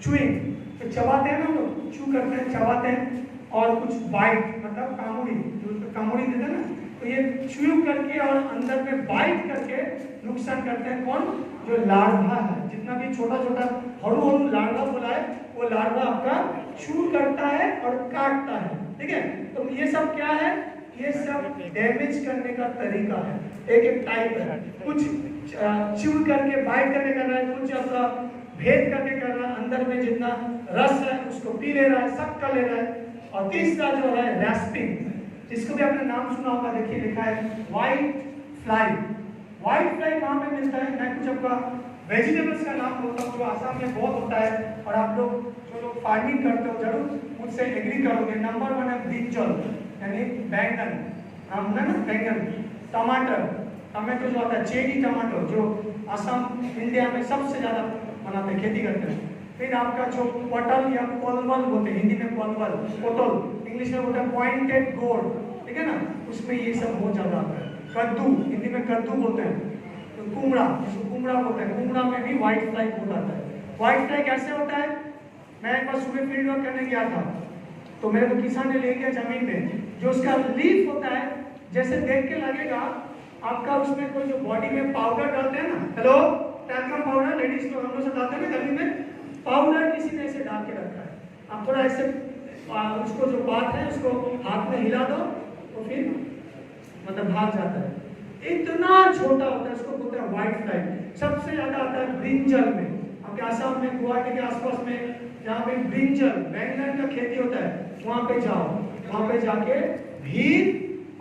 चूइंग तो चबाते हैं ना, लोग चू करते हैं, चबाते हैं, और कुछ बाइट मतलब कामुड़ी, जो कामुड़ी देते हैं ना, तो ये च्यू करके और अंदर में बाइट करके नुकसान करते हैं। कौन? जो लार्वा है, जितना भी छोटा छोटा हरू लार्वा बोला है, वो लार्वा आपका चू करता है और काटता है। ठीक है, तो ये सब क्या है? ये सब डैमेज करने का तरीका है, एक एक टाइप है। कुछ च्यू करके बाइट करके कर रहा है, कुछ आपका भेद करके कर रहा है, अंदर में जितना रस है उसको पी ले रहा है, सब कर ले रहा है। और तीसरा जो है रैस्पिंग, जिसको भी आपने नाम सुना होगा, देखिए लिखा है व्हाइट फ्लाई। व्हाइट फ्लाई कहाँ पे मिलता है? मैं कुछ आपका वेजिटेबल्स का नाम बोलता हूँ जो आसाम में बहुत होता है, और आप लोग जो लोग फार्मिंग करते हो जरूर मुझसे एग्री करोगे। नंबर 1 है ब्रिंजल यानी बैंगन, नाम है ना बैंगन। टमाटर, टमाटो जो आता है चेरी टमाटो, जो आसाम इंडिया में सबसे ज़्यादा बनाते हैं, खेती करते हैं। फिर आपका जो पटल या पलवल बोलते हैं, हिंदी में पलवल, पोटल, इंग्लिश में बोलते हैं पॉइंटेड गोर्ड, ठीक है ना, उसमें ये सब बहुत ज़्यादा आता है। कद्दू, हिंदी में कद्दू बोलते हैं। तो कुमड़ा, जिसको कुमड़ा बोलते हैं, कुमड़ा में भी व्हाइट फ्लाई बहुत आता है। व्हाइट फ्लाई कैसे होता है? मैं एक बार सुबह फील्ड वर्क करने गया था, तो मेरे को किसान ने ले गया जमीन में, जो उसका लीफ होता है, जैसे देख के लगेगा आपका उसमें कोई जो बॉडी में पाउडर डालते हैं ना, हेलो टैल्कम पाउडर, लेडीज तो हम लोग से डालते हैं ना गली में, पाउडर किसी ने ऐसे डाल के रखा है। आप थोड़ा ऐसे उसको जो बात है उसको हाथ में हिला दो तो फिर मतलब भाग जाता है। इतना छोटा होता है, उसको बोलते हैं व्हाइट फ्लाई। सबसे ज्यादा आता है ब्रिंजल में। आपके आसाम में गुवाहाटी के आसपास में जहाँ पे ब्रिंजल बैंगन का खेती होता है, वहाँ पे जाओ, वहाँ पे जाके भीड़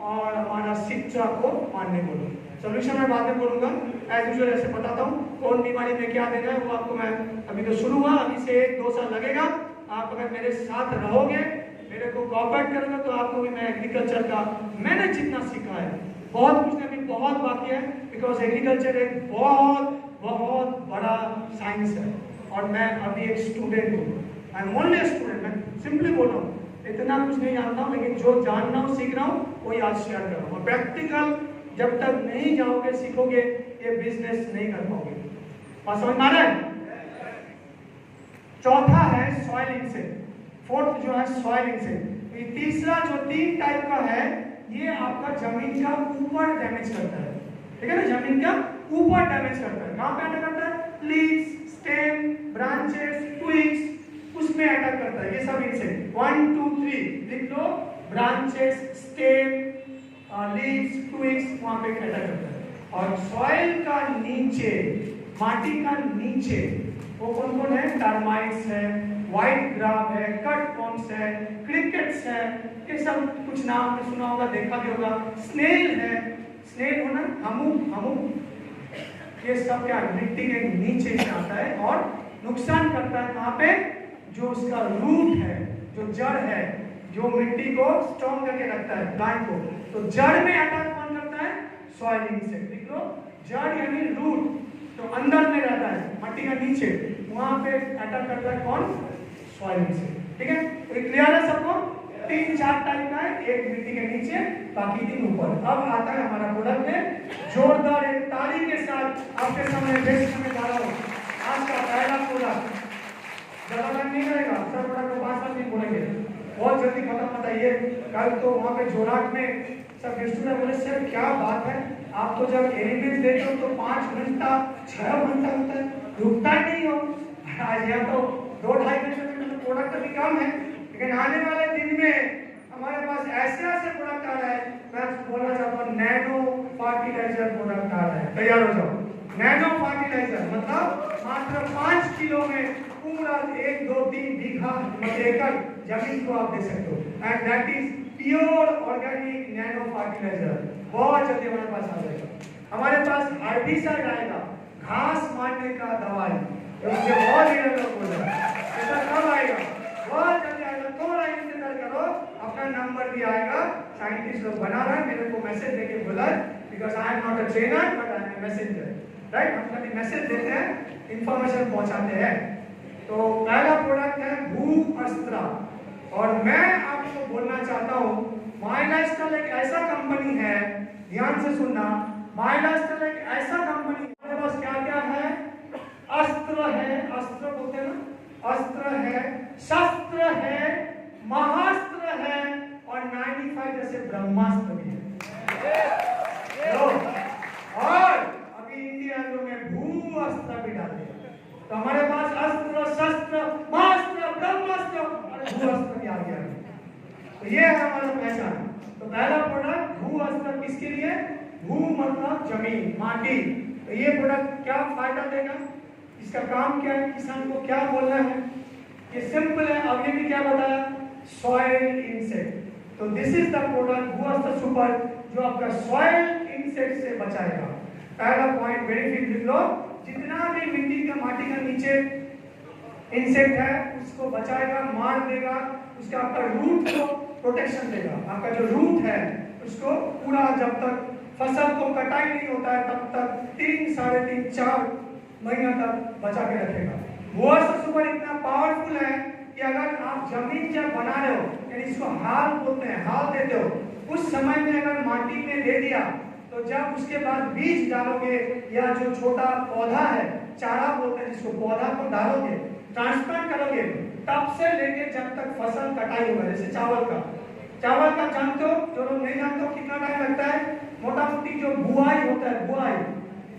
और हमारा शिक्षा को मानने बोलो। सोल्यूशन मैं बाद में बोलूंगा, एज यूजुअल ऐसे बताता हूँ कौन बीमारी में क्या देना है, वो आपको मैं अभी तो शुरू हुआ, अभी से 1-2 साल लगेगा। आप अगर मेरे साथ रहोगे, मेरे को कोऑपरेट करोगे, तो आपको भी मैं एग्रीकल्चर का मैंने जितना सीखा है, बहुत कुछ नहीं, बहुत बाकी है, बिकॉज एग्रीकल्चर एक बहुत बहुत बड़ा साइंस है, और मैं अभी एक स्टूडेंट हूँ। आई एम ओनली स्टूडेंट, मैं सिंपली बोल रहा हूँ, इतना कुछ नहीं जानता हूँ, लेकिन जो जान रहा हूँ, सीख रहा हूँ, वही आज शेयर कर रहा हूँ। प्रैक्टिकल जब तक नहीं जाओगे, सीखोगे, ये बिजनेस नहीं कर पाओगे। बात समझ में आ रहा है? चौथा है सॉइल इंसेक्ट, फोर्थ जो है सॉइल इंसेक्ट। तीसरा जो 3 टाइप का है, ये आपका जमीन का ऊपर डैमेज करता है। ठीक है ना, जमीन का ऊपर डैमेज करता है। कहां पे अटैक करता है? लीव्स, स्टेम, ब्रांचेस, ट्विग्स, उसमें अटैक करता है। ये सब इंसेक्ट 1 2 3 लिख लो, ब्रांचेस, स्टेम, लीव्स, ट्विग्स, वहां पे अटैक करता है। और सॉइल का नीचे, माटी का नीचे वो कौन कौन है? टर्माइट्स है, व्हाइट ग्राब है, कट वॉर्म्स है, क्रिकेट्स है, ये सब कुछ नाम आपने सुना होगा, देखा भी होगा। स्नेल है, स्नेल होना हमू, ये सब क्या मिट्टी के नीचे से आता है और नुकसान करता है। कहाँ पे? जो उसका रूट है, जो जड़ है, जो मिट्टी को स्ट्रॉन्ग करके रखता है प्लांट को। तो जड़ में अटैक कौन करता है? Soil insect. लिख लो, जड़ यानी रूट, तो अंदर में रहता है मट्टी का नीचे, वहां पे अटैक करता है कौन? Soil insect. ठीक है, तो क्लियर है सबको? 3-4 टाइप का है, एक मिट्टी के नीचे, बाकी 3 ऊपर। अब आता है हमारा प्रोडक्ट में, जोरदार एक ताली के साथ आपके सामने पेश करने जा रहा हूं आज का पहला प्रोडक्ट। ज्यादा टाइम नहीं लगेगा, सब प्रोडक्ट को 5 मिनट बोलेंगे, बहुत जल्दी खत्म बताइए। कल तो वहां पे जोराट में सब स्टूडेंट बोले सर क्या बात है, आप तो जब एलिमेंट्स देते हो तो 5 घंटा 6 घंटा होता है, रुकता ही नहीं हो। आज यहाँ तो 2-2.5 घंटे में प्रोडक्ट भी कम है, लेकिन आने वाले दिन में हमारे पास ऐसे प्रोडक्ट आ रहा है। मैं बोलना चाहता हूँ नैनो फर्टिलाइजर प्रोडक्ट आ रहा है, तैयार हो जाओ। नैनो फर्टिलाइजर मतलब मात्र 5 किलो में पूरा 1 2 3 बीघा एकड़ जमीन को आप दे सकते हो। And that is pure organic nano fertiliser. बहुत जल्दी हमारे पास आ जाएगा। हमारे पास हर्बिसाइड आएगा, घास मारने का दवाई, तो मुझे बहुत ही लोग बोल रहे हैं ऐसा कब आएगा? बहुत जल्दी आएगा, थोड़ा इंतजार करो, अपना नंबर भी आएगा। साइंटिस्ट लोग बना रहा है, मेरे को मैसेज देके बोला, because I am not a trainer but I am a messenger, right. हम कभी मैसेज देते हैं, इंफॉर्मेशन पहुंचाते हैं। तो पहला प्रोडक्ट है भू अस्त्रा, और मैं आपको बोलना चाहता हूँ माइलास्टर एक ऐसा कंपनी है, ध्यान से सुनना, माइलास्टर एक ऐसा कंपनी, हमारे पास क्या क्या है? अस्त्र है, अस्त्र बोलते हैं ना, अस्त्र है, शस्त्र है, महास्त्र है, और 95 जैसे ब्रह्मास्त्र भी है। और अभी इंडिया में भू अस्त्र भी डाल दिया, तो हमारे पास अस्त्र, शस्त्र, महास्त्र, ब्रह्मास्त्र और भू अस्त्र भी आ गया। तो ये है हमारा पहचान। तो पहला प्रोडक्ट भू अस्त्र, किसके लिए? भू मतलब जमीन, माटी। तो ये प्रोडक्ट क्या फायदा देगा, इसका काम क्या है, किसान को क्या बोलना है, ये सिंपल है। अब ये भी क्या बताया? Soil insect. तो दिस इज द प्रोडक्ट भू अस्त्र सुपर, जो आपका सॉइल इंसेक्ट से बचाएगा। पहला पॉइंट बेनिफिट लिख लो, जितना भी मिट्टी का माटी का नीचे इंसेक्ट है उसको बचाएगा, मार देगा, उसका आपका रूट को प्रोटेक्शन देगा। आपका जो रूट है उसको पूरा, जब तक फसल को कटाई नहीं होता है तब तक 3, 3.5, 4 महीना तक बचा के रखेगा। भूअस्त्र सुपर इतना पावरफुल है कि अगर आप जमीन जब बना रहे हो, यानी इसको हाल बोलते हैं, हाल देते हो, उस समय में अगर माटी में दे दिया, तो जब उसके बाद बीज डालोगे या जो छोटा पौधा है, चारा बोलते हैं जिसको, पौधा को डालोगे, ट्रांसप्लांट करोगे, तब से लेके जब तक फसल कटाई होगा। जैसे चावल का जानते हो, जो लोग नहीं जानते हो कितना टाइम लगता है, मोटा मोटी जो बुआई होता है, बुआई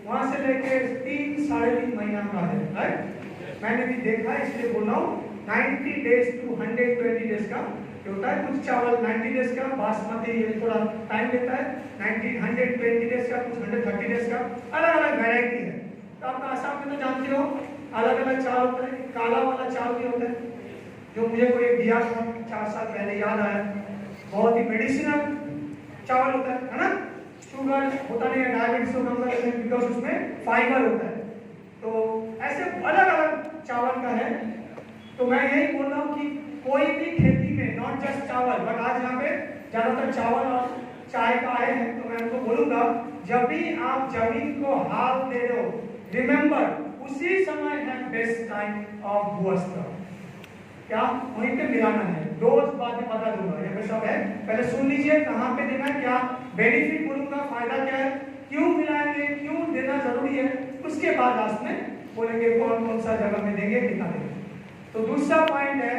वहां से लेके 3-3.5 महीना का है, राइट। मैंने भी देखा है इसलिए बोल रहा हूँ। 90 डेज टू 120 डेज का होता है। कुछ चावल 90 डेज का, बासमती ये थोड़ा टाइम लेता है, 120 डेज का, कुछ 130 डेज का, अलग अलग वैरायटी है। तो आप आसाम में तो जानते हो अलग अलग चावल होता है। काला वाला चावल भी होता है, जो मुझे कोई दिया 4 साल पहले याद आया, बहुत ही मेडिसिनल चावल होता है ना। शुगर होता नहीं है, डायबिटीज होता है, बिकॉज उसमें फाइबर होता है। तो ऐसे अलग अलग चावल का है। तो मैं यही बोल रहा हूँ कि कोई भी खेती में, नॉट जस्ट चावल, बट आज यहाँ पे ज्यादातर चावल और चाय का आए हैं, तो मैं उनको बोलूंगा जब भी आप जमीन को हाल दे रहे हो, रिमेंबर उसी समय है बेस्ट टाइम ऑफ भूअस्त्र। क्या वहीं पे मिलाना है, डोज बाद में बता दूंगा, ये सब है, पहले सुन लीजिए कहाँ पे देना है, क्या बेनिफिट बोलूंगा, फायदा क्या है, क्यों मिलाएंगे, क्यों देना जरूरी है, उसके बाद लास्ट में बोलेंगे कौन कौन सा जगह में देंगे, कितना देंगे। तो दूसरा पॉइंट है,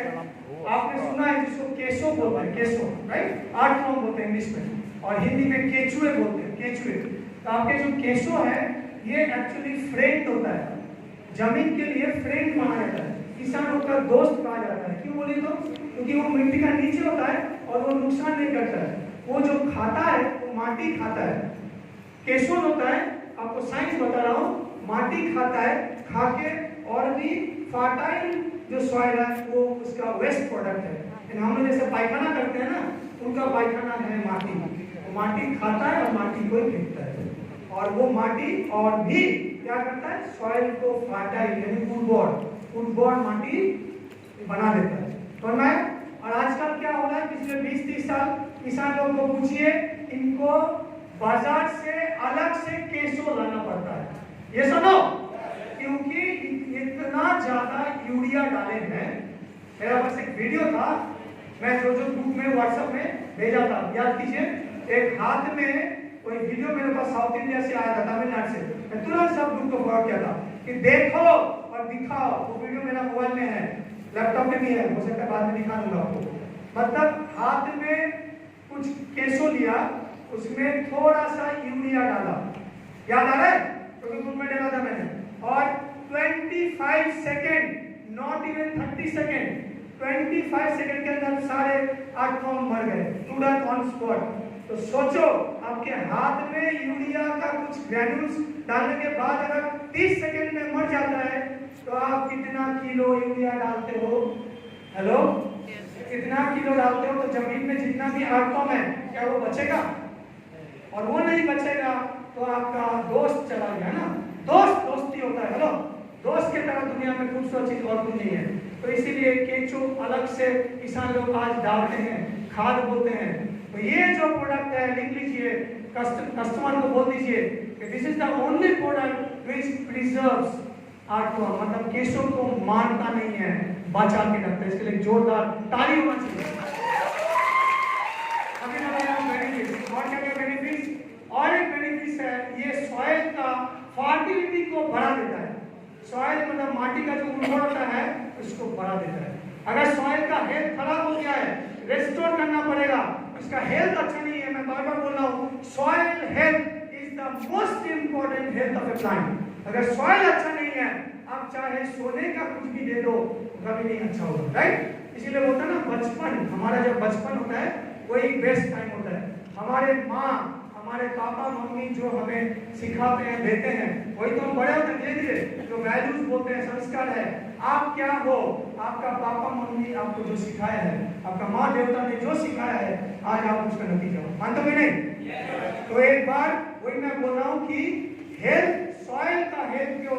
आपने सुना है जिसको केसो बोलते हैं, केसो, राइट, 8 फॉर्म बोलते हैं इंग्लिश में, और हिंदी में केचुए बोलते हैं, केचुए। तो आपके जो केशो है ये एक्चुअली फ्रेंड होता है, जमीन के लिए फ्रेंड माना जाता है, किसानों का दोस्त कहा जाता है। क्यों बोले तो क्योंकि वो मिट्टी का नीचे होता है और वो नुकसान नहीं करता है, वो जो खाता है वो माटी खाता है। केशोन होता है, आपको साइंस बता रहा हूँ, माटी खाता है, खा के और भी फर्टाइल जो सॉइल है वो उसका वेस्ट प्रोडक्ट है। हम लोग जैसे पायखाना करते हैं ना, उनका पायखाना है माटी, वो माटी खाता है और माटी को ही फेंकता है, और वो माटी और भी क्या करता है, सॉइल को फर्टाइल यानी उर्वर माटी बना देता है। तो मैं और आजकल क्या हो रहा है, पिछले 20-30 साल किसान लोगों को पूछिए, इनको बाजार से अलग से केशो लाना पड़ता है, ये सुनो, क्योंकि इतना ज्यादा यूरिया डाले हैं। मेरा बस एक वीडियो था, मैं जो ग्रुप में व्हाट्सएप में भेजा था, याद कीजिए, एक हाथ में कोई वीडियो मेरे पास साउथ इंडिया से आया था, तमिलनाडु से, मैं तुरंत सब ग्रुप को फॉरवर्ड किया था कि देखो और दिखाओ। वो वीडियो मेरा मोबाइल में है, लैपटॉप में भी है, हो सकता है बाद में दिखा दूंगा आपको। मतलब हाथ में कुछ केशो लिया, उसमें थोड़ा सा यूरिया डाला, याद आ रहा है, क्योंकि ग्रुप में डाला था मैंने, और 25 second, not even 30 second, 25 second के अंदर सारे 8 फॉर्म मर गए तुरंत ऑन स्पॉट। तो सोचो, आपके हाथ में यूरिया का कुछ ग्रैन्यूल्स डालने के बाद अगर 30 सेकेंड में मर जाता है, तो आप कितना किलो यूरिया डालते हो? हेलो, कितना किलो डालते हो? तो जमीन में जितना भी आर्टफॉर्म है, क्या वो बचेगा? और वो नहीं बचेगा तो आपका दोस्त चला गया ना। दोस्ती होता है, हेलो, दोस्त के तरह दुनिया में खूबसूरत चीज और कुछ नहीं है। तो इसीलिए केंचो अलग से किसान लोग आज डालते हैं, खाद बोलते हैं। तो ये जो प्रोडक्ट है, लिख लीजिए, कस्टमर को बोल दीजिए कि this is the only product which preserves earthworm, मतलब केशों को मारता नहीं है, बचा के रखता है। इसके लिए जोरदार ताली होना चाहिए। अभी बेनिफिट्स और क्या क्या बेनिफिट्स, और एक बेनिफिट है, ये सॉइल का फर्टिलिटी को बढ़ा देता है। सॉइल मतलब माटी का जो उर्वरता है उसको बढ़ा देता है। अगर सॉइल का हेल्थ खराब हो गया है, रेस्टोर करना पड़ेगा। उसका हेल्थ अच्छा नहीं है, मैं बार बार बोल रहा हूँ, soil health is the most important health of A plant. अगर सॉइल अच्छा नहीं है, आप चाहे सोने का कुछ भी दे दो, कभी नहीं अच्छा होगा, राइट? इसीलिए बोलता है ना, बचपन, हमारा जब बचपन होता है वही बेस्ट टाइम होता है। हमारे माँ, हमारे पापा मम्मी जो हमें सिखाते हैं, देते हैं, वही तो हम बड़े होते हैं धीरे धीरे। जो वैल्यूज बोलते हैं, संस्कार है, आप क्या हो, आपका पापा मम्मी आपको जो सिखाया है, आपका माँ देवता ने जो सिखाया है, आज आप उसका नतीजा हो। मानते हो नहीं? तो एक बार वही मैं बोल रहा हूँ कि हेल्थ, सॉइल का हेल्थ को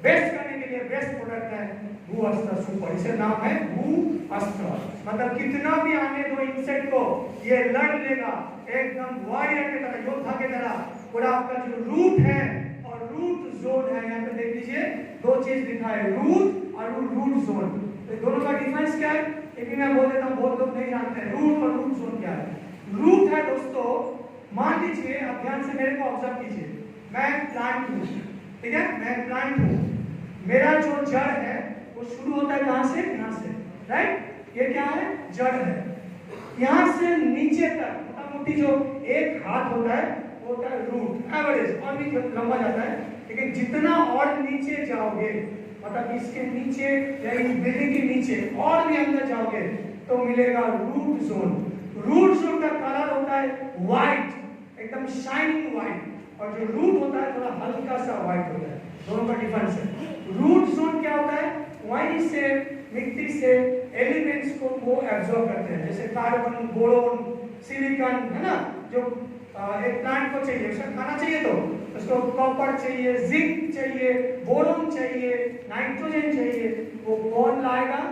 बेस्ट करने के लिए बेस्ट प्रोडक्ट है भू अस्त्र सुपर। इसे नाम है भू अस्त्र। मतलब कितना भी आने दो इंसेक्ट को, ये लड़ लेगा एकदम वॉरियर की तरह, योद्धा की तरह। पूरा आपका जो रूट है और रूट जोन है, यहाँ पे देख लीजिए, दो चीज लिखा है, रूट और रूट जोन। तो दोनों का डिफरेंस क्या है, एक मैं बोल देता हूँ, बहुत लोग नहीं जानते हैं रूट और रूट जोन क्या है। रूट है दोस्तों, मान लीजिए, आप ध्यान से मेरे को ऑब्जर्व कीजिए, मैं प्लांट हूँ, ठीक है, मैं प्लांट हूँ, मेरा जो जड़ है वो शुरू होता है कहां से? यहाँ से, राइट? ये क्या है? जड़ है। यहाँ से नीचे तक मोटा मोटी जो एक हाथ होता है वो होता है रूट, एवरेज, और भी लंबा जाता है, लेकिन जितना और नीचे जाओगे, मतलब इसके नीचे या इस बिल्डिंग के नीचे और भी अंदर जाओगे, तो मिलेगा रूट जोन। रूट जोन का कलर होता है व्हाइट, एकदम शाइनिंग व्हाइट, और जो रूट होता है थोड़ा हल्का सा व्हाइट होता है। दोनों का डिफरेंस है। रूट जोन क्या होता है? वहीं से मिट्टी से एलिमेंट्स को वो एब्जॉर्ब करते हैं, जैसे कार्बन, बोरोन, सिलिकॉन, है ना, जो एक प्लांट को चाहिए, उसका खाना चाहिए, तो उसको कॉपर चाहिए, जिंक चाहिए, बोरोन चाहिए, नाइट्रोजन चाहिए, वो कौन लाएगा?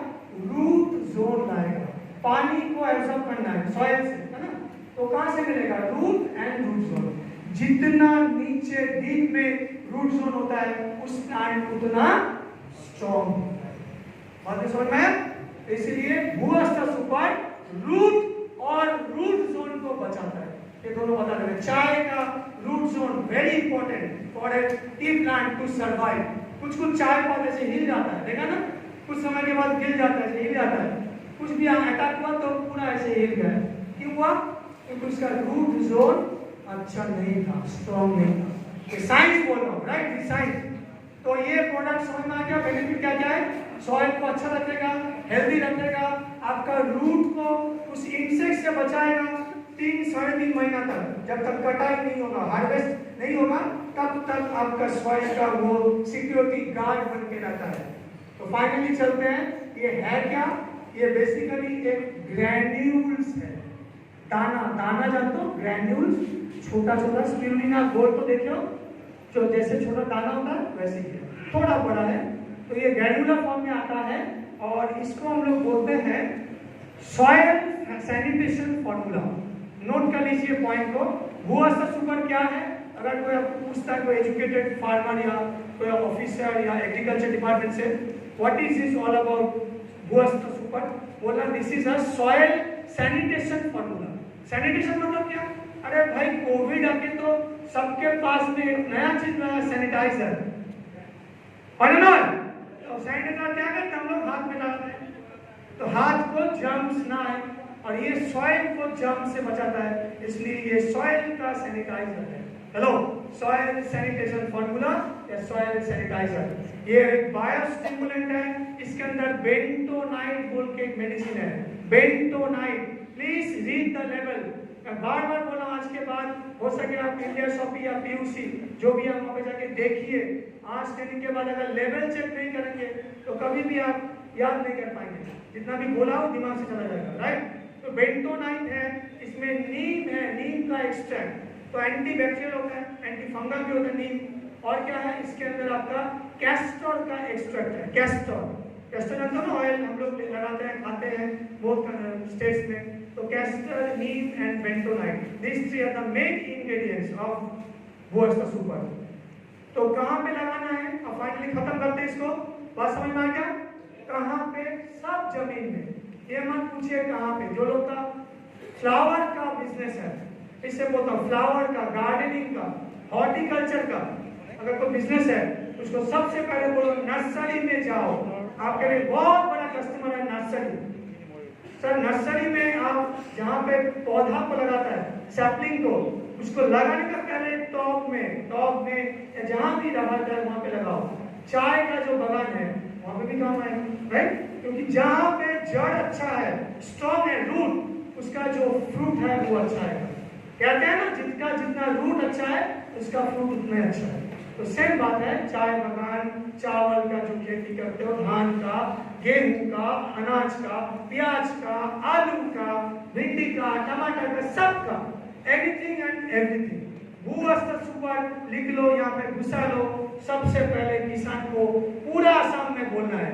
रूट जोन लाएगा। पानी को एब्जॉर्ब करना है सॉइल से, है ना, तो कहां से मिलेगा? Root and root zone. जितना नीचे डीप में रूट जोन होता है, उस प्लांट उतना स्ट्रॉन्ग। बात समझ में? इसलिए भू अस्त्र सुपर रूट और रूट जोन को बचाता है। ये दोनों बता देंगे। चाय का root zone very important for a tea plant to survive. कुछ चाय पौधे से हिल जाता है, देखा ना, कुछ समय के बाद गिर जाता है, हिल जाता है। कुछ भी अटैक हुआ तो पूरा ऐसे हिल गया। क्यों हुआ? क्योंकि उसका रूट जोन अच्छा नहीं था, स्ट्रॉन्ग नहीं था। ये साइंस बोल रहा हूँ, राइट, साइंस। तो ये प्रोडक्ट समझ में आ गया, बेनिफिट क्या क्या है? सॉइल को अच्छा रखेगा, हेल्दी रखेगा, आपका रूट को उस इंसेक्ट से बचाएगा 3-3.5 महीना तक, जब तक कटाई नहीं होगा, हार्वेस्ट नहीं होगा, तब तक आपका सॉइल का वो सिक्योरिटी गार्ड बन के रहता है। तो फाइनली चलते हैं, ये है क्या? ये बेसिकली एक ग्रैन्यूल्स है, दाना। दाना जानते हो? ग्रैन्यूल्स, छोटा छोटा स्पिरुलिना गोल तो देखियो, जो जैसे छोटा दाना होता है वैसे ही है, थोड़ा बड़ा है। तो ये ग्रैन्युलर फॉर्म में आता है और इसको हम लोग बोलते हैं सॉइल सैनिटेशन फॉर्मूला। नोट कर लीजिए पॉइंट को। भूअस्त्र सुपर क्या है? अगर कोई आपको पूछता है, कोई एजुकेटेड फार्मर या कोई ऑफिसर या एग्रीकल्चर डिपार्टमेंट से, what is this all about Bhuastra super, बोला this is a soil sanitation formula. Sanitation मतलब क्या? अरे भाई कोविड आके तो सबके पास में एक नया चीज नया सैनिटाइजर, तो सैनिटाइजर क्या करते हैं हम लोग? हाथ में डालते हैं, तो हाथ को जर्म्स ना आए, और ये सॉइल को जर्म से बचाता है, इसलिए ये सॉइल का सैनिटाइजर है। हेलो, सॉइल सैनिटेशन फॉर्मूला या सॉइल सैनिटाइजर। ये एक बायोस्टिमुलेंट है, इसके अंदर बेंटोनाइट बोल के एक मेडिसिन है, bentonite. Please read the level. मैं बार बार बोला, आज के बाद हो सके आप इंडिया शॉपी या पीयूसी जो भी आप वहाँ पे जाके देखिए, आज ट्रेनिंग के बाद अगर लेवल चेक नहीं करेंगे तो कभी भी आप याद नहीं कर पाएंगे, जितना भी बोला हो दिमाग से चला जाएगा, राइट। तो बेंटोनाइट है, इसमें नीम है, नीम का एक्सट्रैक्ट, तो एंटीबैक्टीरियल होता है, एंटी फंगल भी होता है नीम। और क्या है इसके अंदर? आपका कैस्टर का एक्सट्रैक्ट है, कैस्टर। कैस्टर जानते हो ना, ऑयल हम लोग लगाते हैं, खाते हैं बहुत स्टेट्स में। तो castor, neem and bentonite, this three are the main ingredients of Bhuastra super. तो कहाँ पे लगाना है? अब फाइनली खत्म करते हैं इसको। बात समझ में आ गया? कहाँ पे? सब जमीन में। ये मत पूछिए कहाँ पे। जो लोग का फ्लावर का बिजनेस है, इससे बोलता हूँ फ्लावर का, गार्डनिंग का, हॉर्टिकल्चर का, अगर कोई बिजनेस है उसको सबसे पहले बोलो नर्सरी में जाओ। आपके लिए बहुत बड़ा कस्टमर है नर्सरी। सर नर्सरी में आप जहाँ पे पौधा को लगाता है, सैपलिंग को, उसको लगाने का पहले टॉप में या जहाँ भी लगाता है वहाँ पे लगाओ। चाय का जो बगान है वहाँ पे भी काम आएगा, राइट? क्योंकि जहाँ पे जड़ अच्छा है, स्ट्रॉन्ग है रूट, उसका जो फ्रूट है वो अच्छा है। कहते हैं ना, जिसका जितना रूट अच्छा है उसका फ्रूट उतना अच्छा है। तो सेम बात है, चाय बगान, चावल का जो खेती करते हो, धान का, गेहूं का, अनाज का, प्याज का, आलू का, भिंडी का, टमाटर का, सबका, एनीथिंग एंड एवरीथिंग। भूअस्त्र सुपर लिख लो, यहाँ पे घुसा लो। सबसे पहले किसान को पूरा आसाम में बोलना है,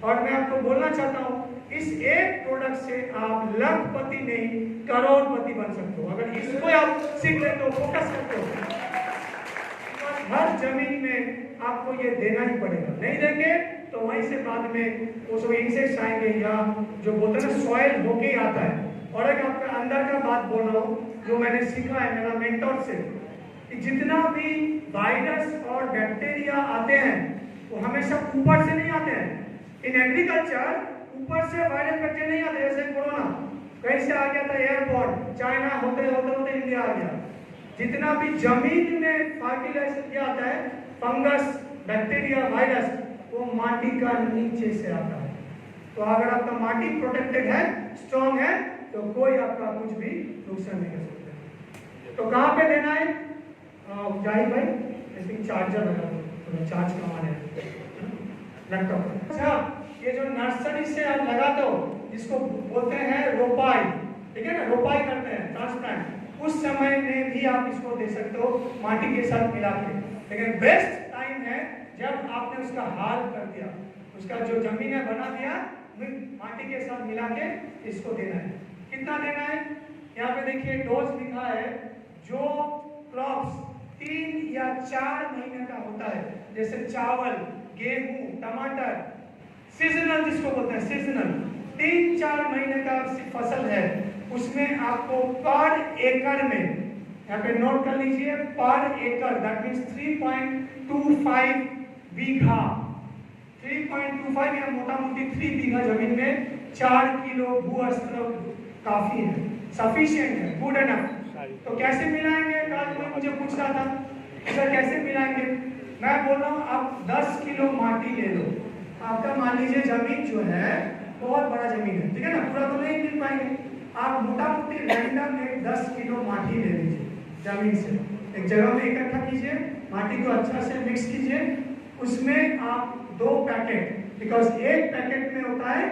और मैं आपको बोलना चाहता हूँ, इस एक प्रोडक्ट से आप लखपति नहीं करोड़पति बन सकते हो। अगर इसको आप सीख लेते हो, फोकस करते हो, हर जमीन में आपको ये देना ही पड़ेगा। नहीं देंगे तो वहीं से बाद में वो सब इंसेक्ट्स आएंगे, या जो बोलते हैं सॉइल होके ही आता है। और एक आपका अंदर का बात बोल रहा हूँ, जो मैंने सीखा है मेरा मेंटोर से, कि जितना भी वायरस और बैक्टीरिया आते हैं वो हमेशा ऊपर से नहीं आते हैं। इन एग्रीकल्चर ऊपर से वायरस बैक्टीरिया नहीं आते। जैसे कोरोना कहीं से आ गया था, एयरपोर्ट, चाइना होते होते होते इंडिया आ गया। जितना भी जमीन में फर्टिलाइजर किया आता है, फंगस, बैक्टीरिया, वायरस, वो माटी का नीचे से आता है। तो अगर आपका माटी प्रोटेक्टेड है, स्ट्रॉन्ग है, तो कोई आपका कुछ भी नुकसान नहीं कर सकता। तो कहाँ पे देना है? जाहिर भाई, इसमें चार्जर लगा दो, चार्ज करवाने लैपटॉप। अच्छा, ये जो नर्सरी से आप लगाते हो, जिसको बोलते हैं रोपाई, ठीक है ना, रोपाई करते हैं, ट्रांसप्लांट, उस समय में भी आप इसको दे सकते हो माटी के साथ मिला के। लेकिन बेस्ट टाइम है जब आपने उसका हाल कर दिया, उसका जो जमीन है बना दिया, माटी के साथ मिला के इसको देना है। कितना देना है? यहाँ पे देखिए डोज लिखा है। जो क्रॉप्स 3 या 4 महीने का होता है, जैसे चावल, गेहूं, टमाटर, सीजनल जिसको बोलते हैं, सीजनल 3-4 महीने का फसल है, उसमें आपको पर एकड़ में, यहाँ पे नोट कर लीजिए, पर एकड़, दैट मीन्स 3.25 बीघा, 3.25 या मोटा मोटी 3 बीघा जमीन में 4 किलो भूअस्त्र काफी है, सफिशिएंट है, गुड एनफ। तो कैसे मिलाएंगे? कोई मुझे पूछ रहा था सर कैसे मिलाएंगे, मैं बोल रहा हूँ आप 10 किलो माटी ले लो। आपका मान लीजिए जमीन जो है बहुत बड़ा जमीन है, ठीक है ना, पूरा तो नहीं मिल पाएंगे, आप मोटा मोटी रैंडम एक 10 किलो माटी ले लीजिए जमीन से, एक जगह में इकट्ठा कीजिए, माटी को अच्छा से मिक्स कीजिए, उसमें आप 2 पैकेट, बिकॉज एक पैकेट में होता है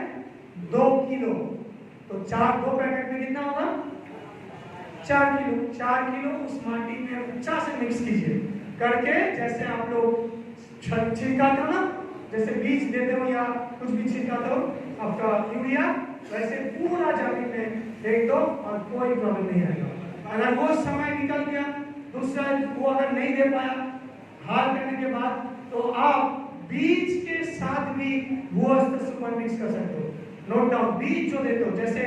2 किलो, तो 2 पैकेट में कितना होगा 4 किलो उस माटी में अच्छा से मिक्स कीजिए करके, जैसे आप लोग छिड़काते हो ना, जैसे बीज देते हो या कुछ भी छिड़काते हो आपका यूरिया, वैसे पूरा जमीन में फेंक दो और कोई प्रॉब्लम नहीं आएगा। अगर वो समय निकल गया, दूसरा वो अगर नहीं दे पाया हाल करने के बाद, तो आप बीज के साथ भी भूअस्त्र सुपर मिक्स कर सकते हो। नोट डाउन, बीज जो देते हो जैसे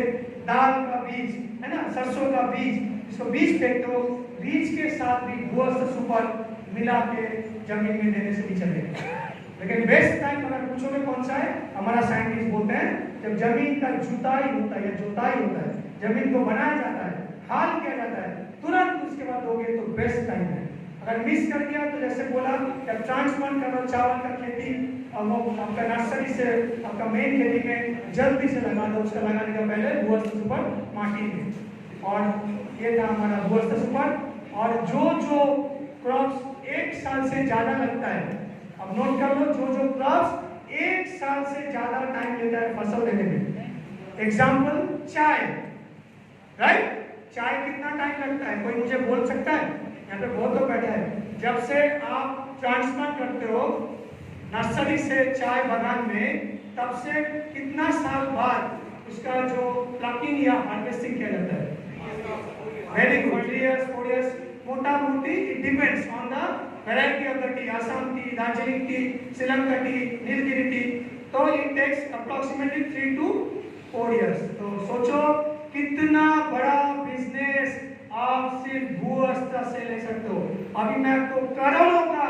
दाल का बीज है ना, सरसों का बीज, इसको बीज फेंकते हो, बीज के साथ भी भूअस्त्र सुपर मिला के जमीन में देने से भी चलेगा। लेकिन बेस्ट टाइम अगर पूछोगे कौन सा है, हमारा साइंटिस्ट बोलते हैं जब जमीन का जुताई होता है या जोताई होता है, जमीन को बनाया जाता है, हाल किया जाता है, तुरंत उसके बाद दोगे तो बेस्ट टाइम है। अगर मिस कर गया तो जैसे बोला जब ट्रांसप्लांट कर रहे हो चावल का खेती, और वो आपका नर्सरी से आपका मेन खेती में जल्दी से लगा दो, उसका लगाने का पहले भूअस्त्र सुपर माटी में। और ये था हमारा भूअस्त्र सुपर। और जो क्रॉप्स 1 साल से ज्यादा लगता है, अब नोट कर लो, जो क्रॉप्स 1 साल से ज्यादा टाइम लेता है फसल देने में, एग्जाम्पल चाय, राइट, चाय कितना टाइम लगता है कोई मुझे बोल सकता है? यहाँ पे बहुत लोग बैठे हैं। जब से आप ट्रांसप्लांट करते हो नर्सरी से चाय बागान में, तब से कितना साल बाद उसका जो प्लकिंग या हार्वेस्टिंग किया जाता है? वेरी गुड, 3 years 4 years, मोटा मोटी it depends on the variety of the T, Assam T, Darjeeling T, Sri Lanka T, Nilgiri T, तो it takes approximately 3 to 4 years। तो सोचो कितना बड़ा बिजनेस आप सिर्फ भूअस्त्र से ले सकते हो। अभी मैं आपको करोड़ों का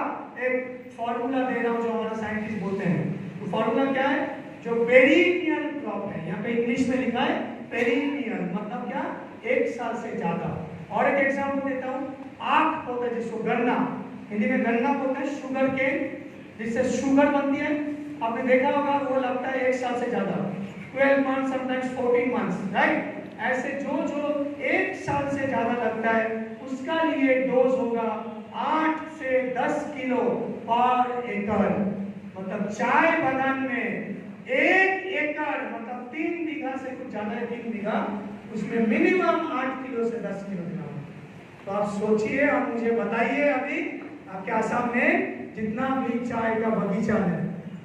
एक फॉर्मूला दे रहा हूं जो हमारा साइंटिस्ट बोलते हैं। वो फॉर्मूला क्या है? जो पेरिनियल क्रॉप है, यहाँ पे इंग्लिश में लिखा है पेरिनियल, मतलब क्या? 1 साल से ज्यादा। और एक एग्जांपल देता हूँ, आख होता है जिसको गन्ना, हिंदी में गन्ना बोलते हैं, शुगर केन, जिससे शुगर बनती है, आपने देखा होगा वो लगता है 1 साल से ज्यादा, 12 months, sometimes 14 months, राइट? ऐसे जो 1 साल से ज्यादा लगता है उसका लिए डोज होगा 8 से 10 किलो पर एकड़। मतलब चाय बागान में 1 एकड़ मतलब 3 बीघा से कुछ ज्यादा है, 3 बीघा, उसमें मिनिमम 8 किलो से 10 किलो देना। तो आप सोचिए और मुझे बताइए, अभी आपके आसाम में जितना भी चाय का बगीचा है